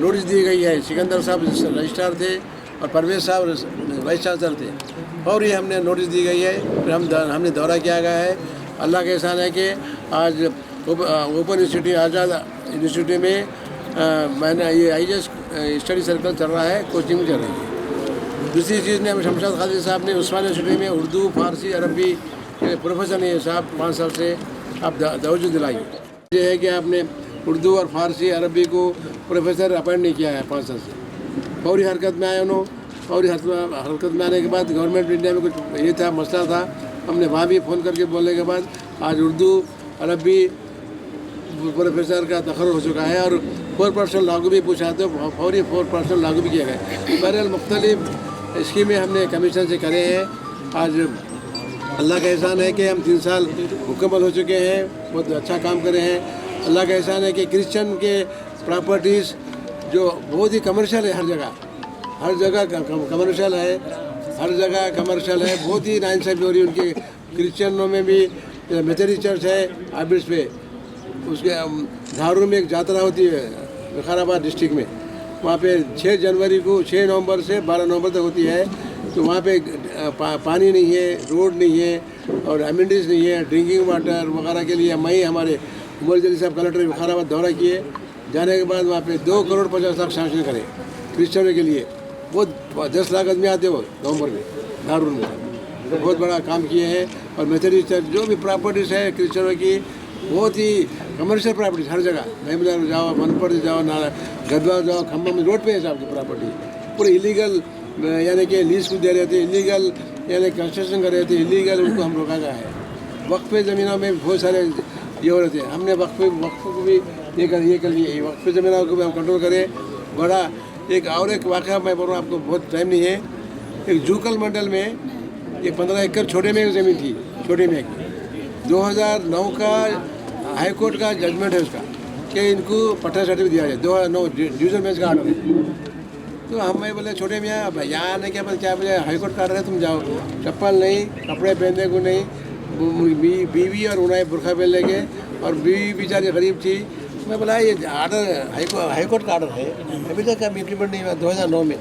नोटिस दी गई है। सिकंदर साहब रजिस्ट्रार थे और परवेज साहब वाइस चांसलर थे। फौरी हमने नोटिस दी गई है। फिर हमने दौरा किया गया है। अल्लाह के एहसान है कि आज ओपन यूनिवर्सिटी आज़ाद यूनिवर्सिटी में मैंने ये IAS स्टडी सर्कल चल रहा है, कोचिंग चल रही है। दूसरी चीज़ ने हमें शमशाद खादिर साहब ने उस्मान यूनिवर्सिटी में उर्दू, फारसी, अरबी के प्रोफेसर ने साहब 5 साल से आप तवज्जो दिलाई। ये है कि आपने उर्दू और फारसी अरबी को प्रोफेसर अपॉइंट नहीं किया है 5 साल से। फौरी हरकत में आए उन्होंने। फौरी हरकत में आने के बाद गवर्नमेंट ऑफ इंडिया में कुछ ये था मसला था, हमने वहाँ भी फ़ोन करके बोलने के बाद आज उर्दू अरबी प्रोफेसर का तकर्रुर हो चुका है और 4% लागू भी पूछा तो फौरी 4% लागू भी किया गया। बहरहाल मुख्तलिफ स्कीमें हमने कमीशन से करे हैं। आज अल्लाह का एहसान है कि हम 3 साल मुकम्मल हो चुके हैं, बहुत अच्छा काम करे हैं। अल्लाह का एहसान है कि क्रिश्चियन के प्रॉपर्टीज़ जो बहुत ही कमर्शियल है, हर जगह कमर्शियल है, हर जगह कमर्शियल है। बहुत ही नाइंसाफ़ी हो रही है उनके। क्रिश्चियनों में भी मेथोडिस्ट चर्च है आबिस पे, उसके धारू में एक यात्रा होती है विकाराबाद डिस्ट्रिक्ट में, वहाँ पे 6 जनवरी को 6 नवंबर से 12 नवंबर तक होती है। तो वहाँ पे पानी नहीं है, रोड नहीं है और एमिनिटीज़ नहीं है, ड्रिंकिंग वाटर वगैरह के लिए मैं हमारे उमर जली साहब कलेक्टर विकाराबाद दौरा किए। जाने के बाद वहाँ पे 2 करोड़ 50 लाख सैंक्शन करे क्रिश्चियनों के लिए। वो 10 लाख आदमी आते वो नवंबर में दारून में, तो बहुत बड़ा काम किए हैं। और मेथोडिस्ट चर्च जो भी प्रॉपर्टीज़ है क्रिश्चियनों की, बहुत ही कमर्शियल प्रॉपर्टीज हर जगह, महमूद जाओ, मनपुर जाओ, गदवा जाओ, खम्बा में रोड पे है आपकी प्रॉपर्टी पूरे इलीगल, यानी कि लीज को दे रहे थे, इलीगल यानी कंस्ट्रक्शन कर रहे थे, इलीगल उनको हम रोका गया है। वक्फे ज़मीनों में बहुत सारे ये हो रहे थे, हमने वक्फ को भी ये कर लिए, वक्फ ज़मीनों को भी हम कंट्रोल करें। बड़ा एक वाक़या मैं बोल रहा हूँ, आपको बहुत टाइम नहीं है। एक जूकल मंडल में एक 15 एकड़ छोटे में ज़मीन थी, छोटे में 2009 का हाई कोर्ट का जजमेंट है उसका कि इनको पट्टा सर्टिफिकेट दिया जाए, 2009 डिवीजन बेंच का आर्डर है। तो हमें बोले छोटे मियाँ यहाँ आने के बाद क्या बोले हाई कोर्ट का आर्डर है, तुम जाओ, चप्पल नहीं, कपड़े पहनने को नहीं, बीवी और उन्हें बुरखा पहन लेंगे। और बीवी बेचारी गरीब थी, मैं बोला ये आर्डर हाईकोर्ट का आर्डर है, अभी तक हम इम्प्लीमेंट नहीं हुआ। 2009 में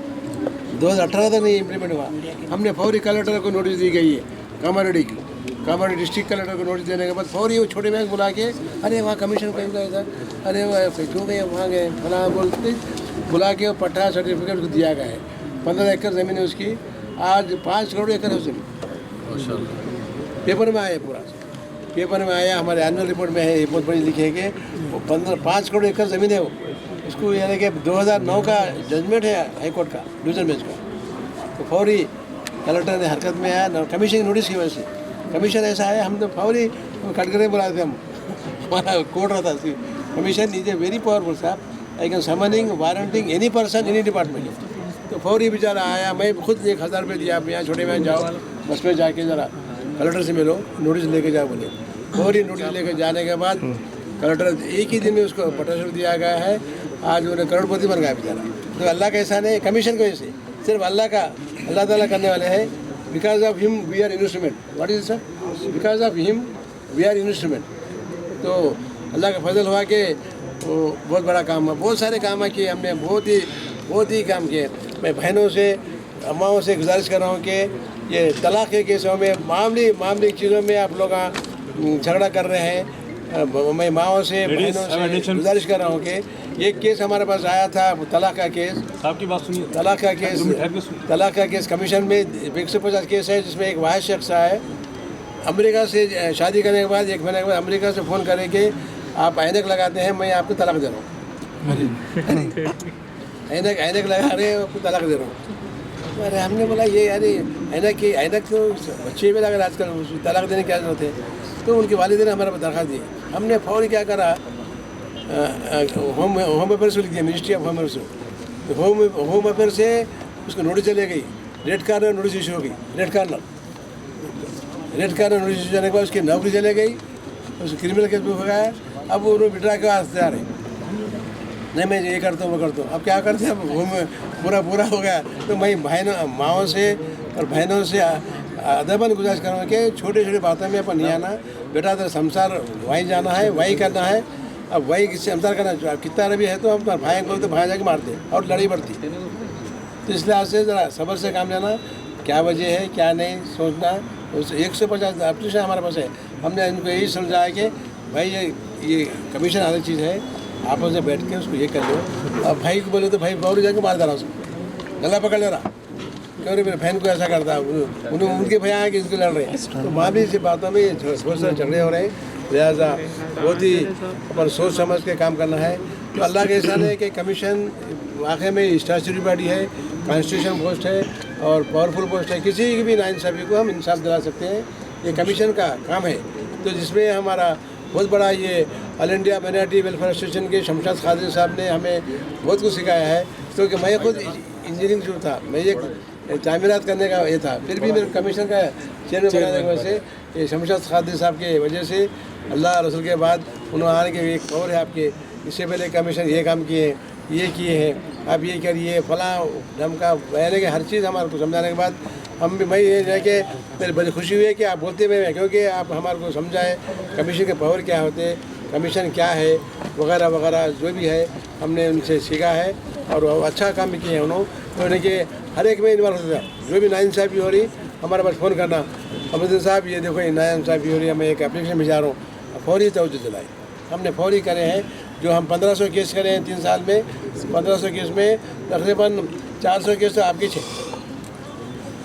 2018 तक नहीं इम्प्लीमेंट हुआ। हमने फौरी कलेक्टर को नोटिस दी गई है, कामारेड्डी डिस्ट्रिक्ट कलेक्टर को नोटिस देने के बाद फौरी वो छोटे बैंक बुला के, अरे वहाँ कमीशन कहीं गया था, अरे वह क्यों गए वहाँ गए फला बोलते बुला के वो पट्टा सर्टिफिकेट उसको दिया गया है। 15 एकड़ ज़मीन है उसकी, आज 5 करोड़ एकड़ है उस ज़मीन। पेपर में आया पूरा, पेपर में आया, हमारे एनुअल रिपोर्ट में है, ये बहुत बड़ी लिखे कि वो 5 करोड़ एकड़ ज़मीन है वो उसको, यानी कि 2009 का जजमेंट है हाईकोर्ट का डिवीजन बेंच का। तो फौरी कलेक्टर ने हरकत में आया, कमीशन की नोटिस की वजह से कमीशन ऐसा है, हम तो फौरी कटघरे बुलाते थे हम, हमारा कोर्ट रहता है। Commission is a very powerful साहब, I can summoning warranting any person any department. तो फौरी बेचारा आया, मैं खुद 1000 रुपये दिया, आप यहाँ छोटे में जाओ बस में जाके ज़रा कलेक्टर से मिलो, नोटिस लेके जाओ बोले। फौरी नोटिस लेके जाने के बाद कलेक्टर एक ही दिन में उसको पट्टा दिया गया है, आज उन्हें करोड़पति बन गया बेचारा। तो अल्लाह का एहसान है, कमीशन की वजह से, सिर्फ अल्लाह ताला करने वाले हैं। Because of him we are instrument, what is sir, because of him we are instrument. तो अल्लाह का फजल हुआ कि वो बहुत बड़ा काम है, बहुत सारे काम किए हमने, बहुत ही काम किए। मैं बहनों से अम्माओं से गुजारिश कर रहा हूँ कि ये तलाक के केसों में मामूली चीज़ों में आप लोग झगड़ा कर रहे हैं। मैं माओं से बहनों से गुजारिश कर रहा हूँ कि एक केस हमारे पास आया था, तलाक का केस, आपकी बात सुनिए, तलाक का केस कमीशन में 150 केस है, जिसमें एक वाहिद शख्स है अमेरिका से शादी करने के बाद 1 महीने के बाद अमेरिका से फ़ोन करे कि आप ऐनक लगाते हैं, मैं आपको तलाक दे रहा हूँ। ऐनक लगा रहे हो, आपको तलाक दे रहा हूँ। अरे हमने बोला ये अरे ऐनक तो बच्चे में लगा आजकल, तलाक देने की क्या जरूरत है। तो उनके वालिद ने हमारे दरख्वास्त दी, हमने फौरी क्या करा, होम अफेयर से लिख दिया, मिनिस्ट्री ऑफ होम अफेयर से। तो होम अफेयर से उसको नोटिस चले गई, रेड कार्नर नोटिस इशू हो गई, रेड कार्नर नोटिस इशू जाने के बाद उसकी नौकरी चले गई, उसको क्रिमिनल केस में हो गया। अब वो विड्रा के वास्ते तैयार है, नहीं मैं ये करता हूँ वो करता हूँ। अब क्या करते हैं, अब पूरा हो गया। तो मैं माओं से और बहनों से अदबन गुजारिश करूँगा कि छोटी बातों में अपन नहीं आना, बेटा तेरा संसार वहीं जाना है, वहीं करना है। अब वही किससे संसार करना, कितना भी है तो हम भाई को तो भाई जाके मारते और लड़ाई बढ़ती। तो इस लिहाज से ज़रा सब्र से काम लेना, क्या वजह है क्या नहीं सोचना। 150 एप्लीकेशन हमारे पास है, हमने इनको यही समझाया कि भाई ये कमीशन अलग चीज़ है, आपस में बैठ के उसको ये कर लो। अब भाई को बोले तो भाई फौरी जाके मार डाला उसको, गला पकड़ ले रहा, क्यों मेरे बहन को ऐसा करता, उनके भैया आए कि इसको लड़ रहे हैं। तो मामूली सी बातों में बहुत सारे झगड़े हो रहे हैं, लिहाजा बहुत ही अपन सोच समझ के काम करना है। तो अल्लाह के एहसान है कि कमीशन वाकई में स्टैट्यूटरी बॉडी है, कॉन्स्टिट्यूशन पोस्ट है और पावरफुल पोस्ट है। किसी की भी नाइंसाफ़ी को हम इंसाफ दिला सकते हैं, ये कमीशन का काम है। तो जिसमें हमारा बहुत बड़ा ये all India minority welfare association के शमशाद खादिर साहब ने हमें बहुत कुछ सिखाया है, क्योंकि मैं खुद इंजीनियरिंग जो था, मैं एक तामीरात करने का ये था, फिर भी मेरे कमीशन का चेयरमैन बनाने की वजह से, ये शमशाद खादिर साहब के वजह से, अल्लाह रसूल के बाद उन्होंने आने के एक और है आपके, इससे पहले कमीशन ये काम किए हैं, आप ये करिए फलां ढंग का यानी कि हर चीज़ हमारे को समझाने के बाद हम भी, मैं ये है कि मेरी बड़ी खुशी हुई है कि आप बोलते हुए, क्योंकि आप हमारे को समझाए कमीशन के पावर क्या होते, कमीशन क्या है वगैरह वगैरह जो भी है हमने उनसे सीखा है और अच्छा काम भी किए हैं उन्होंने। तो यानी कि हर एक में इन्वॉल्व होता है, जो भी नाइंसाफ़ी हो रही हमारे पास फ़ोन करना, अब्दुल साहब ये देखो ये नाइंसाफ़ी हो रही है, मैं एक एप्लीकेशन भेजा रहा हूँ, फौरी तवज्जो दिलाई। हमने फौरी करे हैं, जो हम 1500 केस करे हैं 3 साल में, 1500 केस में तकरीबन 400 केस तो आपके थे।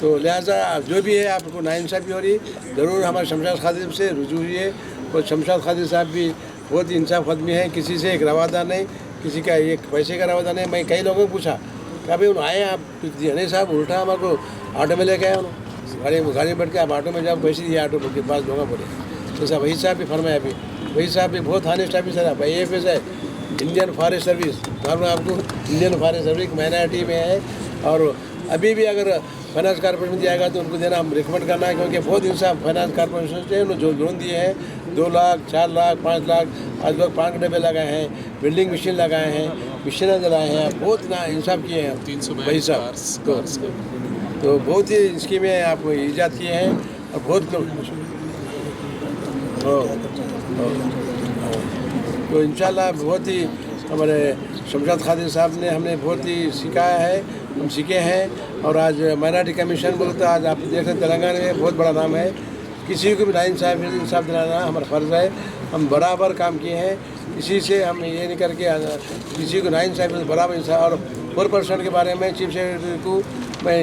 तो लिहाजा जो भी है आपको नाइंसाफ़ी हो रही, ज़रूर हमारे शमशाद खादिर से रुजू हुई। और शमशाद खादिर साहब भी बहुत इंसाफ आदमी है, किसी से एक रवादा नहीं, किसी का एक पैसे का रवादा नहीं। मैं कई लोगों को पूछा कि अभी उन्हें आए आप, नहीं साहब उल्टा हमारे को ऑटो में लेके आए, उन्होंने गाड़ी में बैठ के आप ऑटो में जाओ, पैसे दिए ऑटो के पास दूँगा बोले। तो साहब वही साहब भी फरमाया, अभी वही साहब भी बहुत हानेस्ट ऑफिसर है, AFS है, इंडियन फॉरेस्ट सर्विस, मालूम आपको इंडियन फॉरेस्ट सर्विस माइनॉरिटी में है। और अभी भी अगर फाइनेंस कॉर्पोरेशन दिया तो उनको देना हम रिकमेंड करना है, क्योंकि बहुत इंसाफ फाइनेंस कॉर्पोरेशन से उन्होंने जो लोन दिए हैं 2 लाख 4 लाख 5 लाख, आज लोग 5 डब्बे लगाए हैं, बिल्डिंग मशीन लगाए हैं, मशीनें दिलाए हैं, बहुत ना इंसाफ किए हैं भाई साहब। तो बहुत ही स्कीमें आप ईजाद किए हैं और बहुत लोग तो इंशाल्लाह बहुत ही हमारे शमशाद खादिर साहब ने हमने बहुत ही सिखाया है, हम सीखे हैं। और आज माइनॉरिटी कमीशन बोलता आज आप देख रहे हैं तेलंगाना में बहुत बड़ा नाम है। किसी को भी इंसाफ दिलाना हमारा फ़र्ज़ है। हम बराबर काम किए हैं, इसी से हम ये नहीं करके किसी को नाइंसाफ़ी बराबर इंसाफ। और 4% के बारे में चीफ सेक्रेटरी को मैं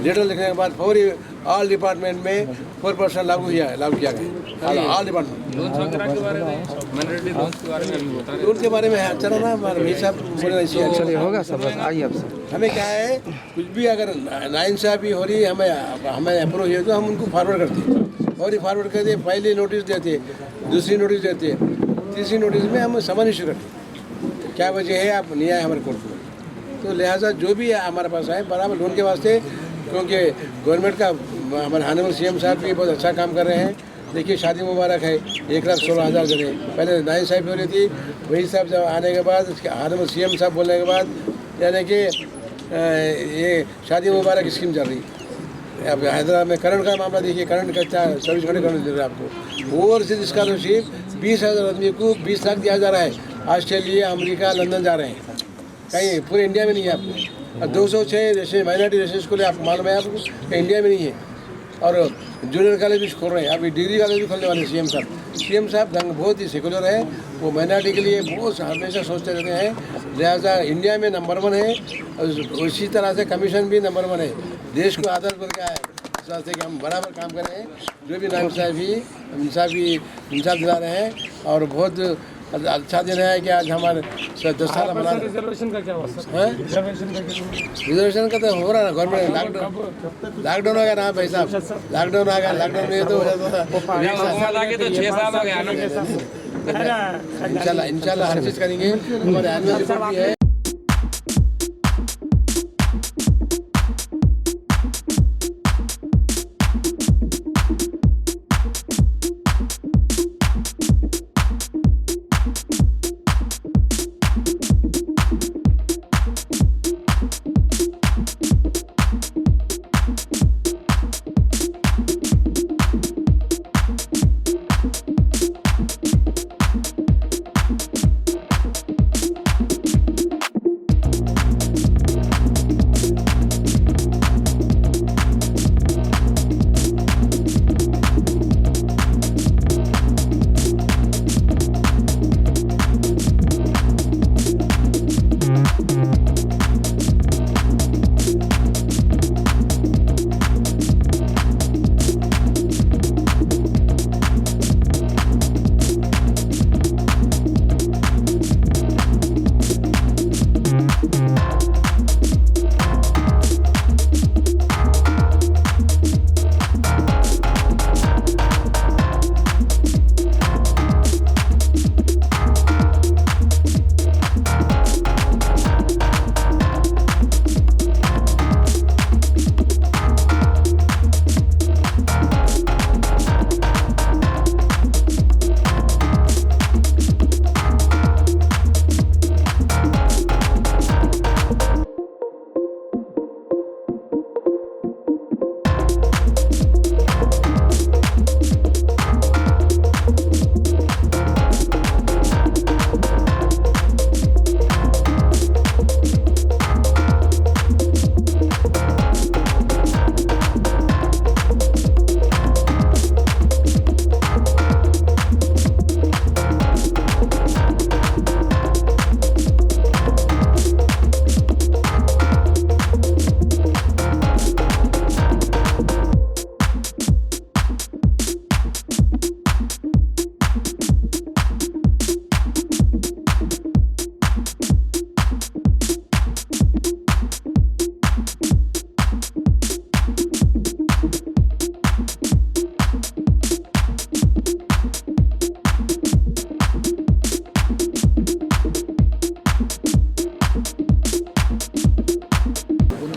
लेटर लिखने के बाद फौरी ऑल डिपार्टमेंट में 4% लागू किया गया, ऑल डिपार्टमेंट। लोन के बारे में है, चलो ना भाई साहब बोले होगा सब। आइए अब हमें क्या है, कुछ भी अगर नाइंसाफ़ी हो रही हमें अप्रोच है तो हम उनको फॉरवर्ड करते हैं, और ही फॉरवर्ड करते, पहले नोटिस देते, दूसरी नोटिस देते, तीसरी नोटिस में हम समन इशू करते क्या वजह है, आप नहीं आए हमारे कोर्ट में। तो लिहाजा जो भी हमारे पास आए बराबर लोन के वास्ते, क्योंकि गवर्नमेंट का हमारे हानबल CM साहब भी बहुत अच्छा काम कर रहे हैं। देखिए शादी मुबारक है, 1,16,000 जने पहले नाइंसाफ़ी हो रही थी, वही साहब जब आने के बाद हानबल CM साहब बोलने के बाद यानी कि ये शादी मुबारक स्कीम चल रही। अब हैदराबाद में करंट का मामला देखिए, करंट का 24 घंटे करंट दे रहा है आपको। ओवरसीज स्कॉलरशिप 20,000 आदमी को 20 लाख दिया जा रहा है। ऑस्ट्रेलिया, अमेरिका, लंदन जा रहे हैं, कहीं पूरे इंडिया में नहीं है आपको। और 206 जैसे माइनॉरिटी रेसिडेंट स्कूल है, आपको मालूम है आपको, इंडिया में नहीं है। और जूनियर कॉलेज भी खोल रहे हैं, अभी डिग्री कॉलेज भी खोलने वाले CM साहब बहुत ही सेकुलर है, वो माइनॉरिटी के लिए बहुत हमेशा सोचते रहते हैं। लिहाजा इंडिया में नंबर 1 है, और उसी तरह से कमीशन भी नंबर 1 है। देश को आदर करके आए, इस वास्ते कि हम बराबर काम कर रहे हैं। जो भी इंसाफ दिला रहे हैं, और बहुत अच्छा दिन है कि आज हमारे 10 साल बना। रिजर्वेशन का क्या हुआ? रिजर्वेशन का तो हो रहा है ना, गवर्नमेंट लॉकडाउन हो गया ना भाई साहब, लॉकडाउन आ गया, लॉकडाउन में तो हो जाता था। इंशाल्लाह हर चीज़ करेंगे। हमारे एनुअल रिपोर्ट भी है।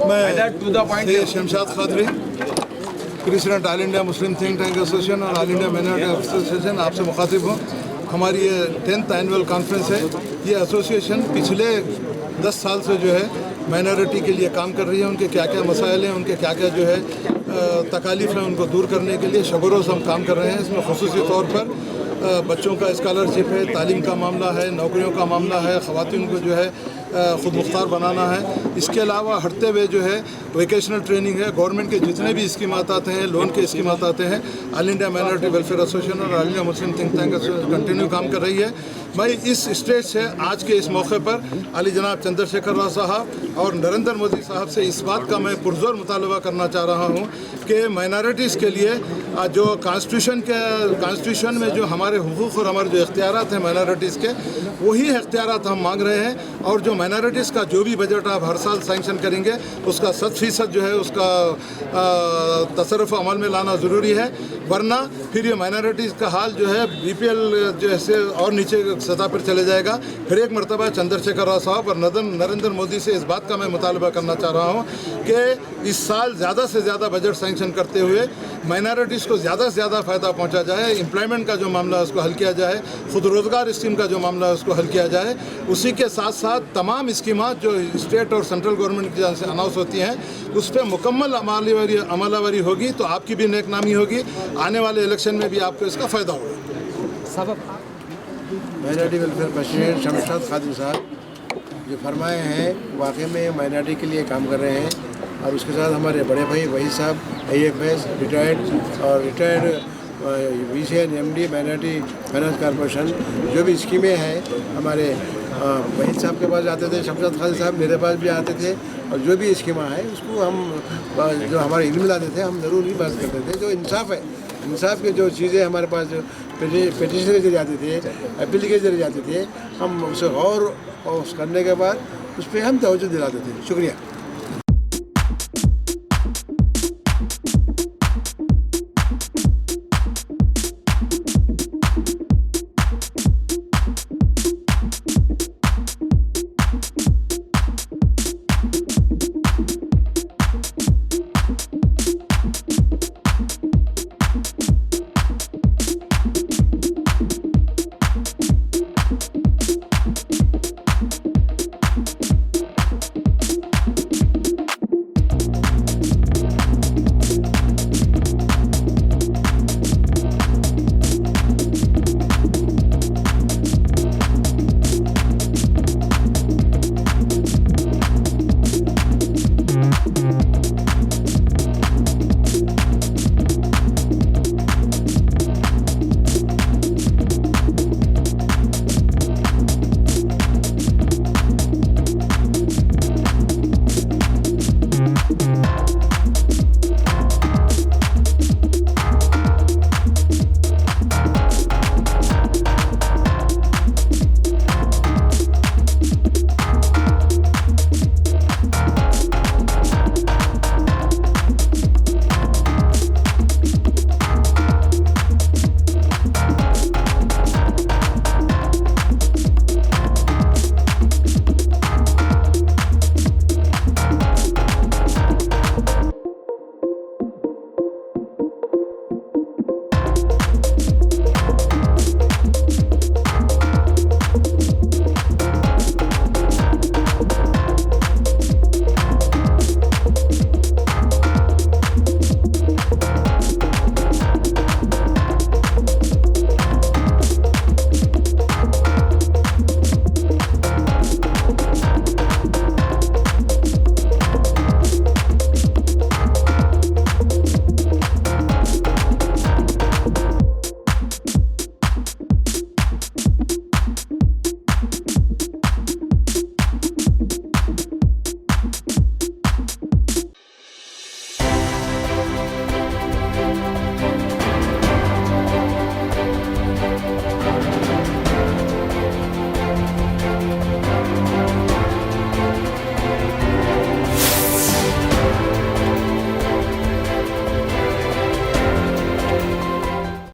मैं Shamshad Qadri, president All India Muslim think Tank association और ऑल इंडिया माइनॉरिटी एसोसिएशन आपसे मुखातिब हूँ। हमारी ये 10th एनुअल कॉन्फ्रेंस है। ये एसोसिएशन पिछले 10 साल से जो है माइनॉरिटी के लिए काम कर रही है। उनके क्या क्या मसाइल हैं, उनके क्या क्या जो है तकालीफ हैं, उनको दूर करने के लिए शब रोज़ हम काम कर रहे हैं। इसमें ख़ुसूसी तौर पर बच्चों का स्कॉलरशिप है, तालीम का मामला है, नौकरियों का मामला है, ख़वातीन को जो है ख़ुद मुख्तार बनाना है। इसके अलावा हटते हुए जो है वोकेशनल ट्रेनिंग है, गवर्नमेंट के जितने भी स्कीमात आते हैं, लोन के स्कीमात आते हैं, all India minority welfare association और all India Muslim think tank continue काम कर रही है। मैं इस स्टेज से आज के इस मौके पर अली जनाब चंद्रशेखर राव साहब और नरेंद्र मोदी साहब से इस बात का मैं पुरजोर मुतालबा करना चाह रहा हूँ कि माइनॉरिटीज़ के लिए जो कॉन्स्टिट्यूशन में जो हमारे हुकूक़ और हमारे जो इख्तियारात हैं माइनॉरिटीज़ के, वही इख्तियारात हम मांग रहे हैं। और जो माइनॉरिटीज़ का जो भी बजट आप हर साल सैंक्शन करेंगे उसका 100% जो है उसका तसर्रुफ़ अमल में लाना ज़रूरी है, वरना फिर ये माइनॉरिटीज़ का हाल जो है BPL जैसे और नीचे सतह पर चले जाएगा। फिर एक मरतबा चंद्रशेखर राव साहब और नरेंद्र मोदी से इस बात का मैं मुतालबा करना चाह रहा हूँ कि इस साल ज़्यादा से ज़्यादा बजट सैंक्शन करते हुए माइनॉरिटीज़ को ज़्यादा से ज़्यादा फ़ायदा पहुँचा जाए, एम्प्लॉयमेंट का जो मामला है उसको हल किया जाए, खुद रोज़गार स्कीम का जो मामला है उसको हल किया जाए। उसी के साथ साथ तमाम स्कीमात जो स्टेट और सेंट्रल गवर्नमेंट की जानब से अनाउंस होती हैं उस पर मुकम्मल अमलावरी होगी तो आपकी भी नेकनामी होगी, आने वाले इलेक्शन में भी आपको इसका फ़ायदा होगा। Minority welfare president Shamshad Khadir साहब जो फरमाए हैं वाकई में माइनॉरिटी के लिए काम कर रहे हैं, और उसके साथ हमारे बड़े भाई वही साहब AFS retired VCN MD minority finance corporation, जो भी स्कीमें हैं हमारे वहीद साहब के पास जाते थे, शमशाद खादिर साहब मेरे पास भी आते थे, और जो भी स्कीमा है उसको हम जो हमारे इल्म लाते थे हम ज़रूर ही बात करते थे। जो इंसाफ है, इंसाफ की जो चीज़ें हमारे पास जो पेटिशन के जरिए आते थे, अपील के जरिए आते थे, हम उसे गौर करने के बाद उस पर हम तवज्जो दिलाते थे। शुक्रिया।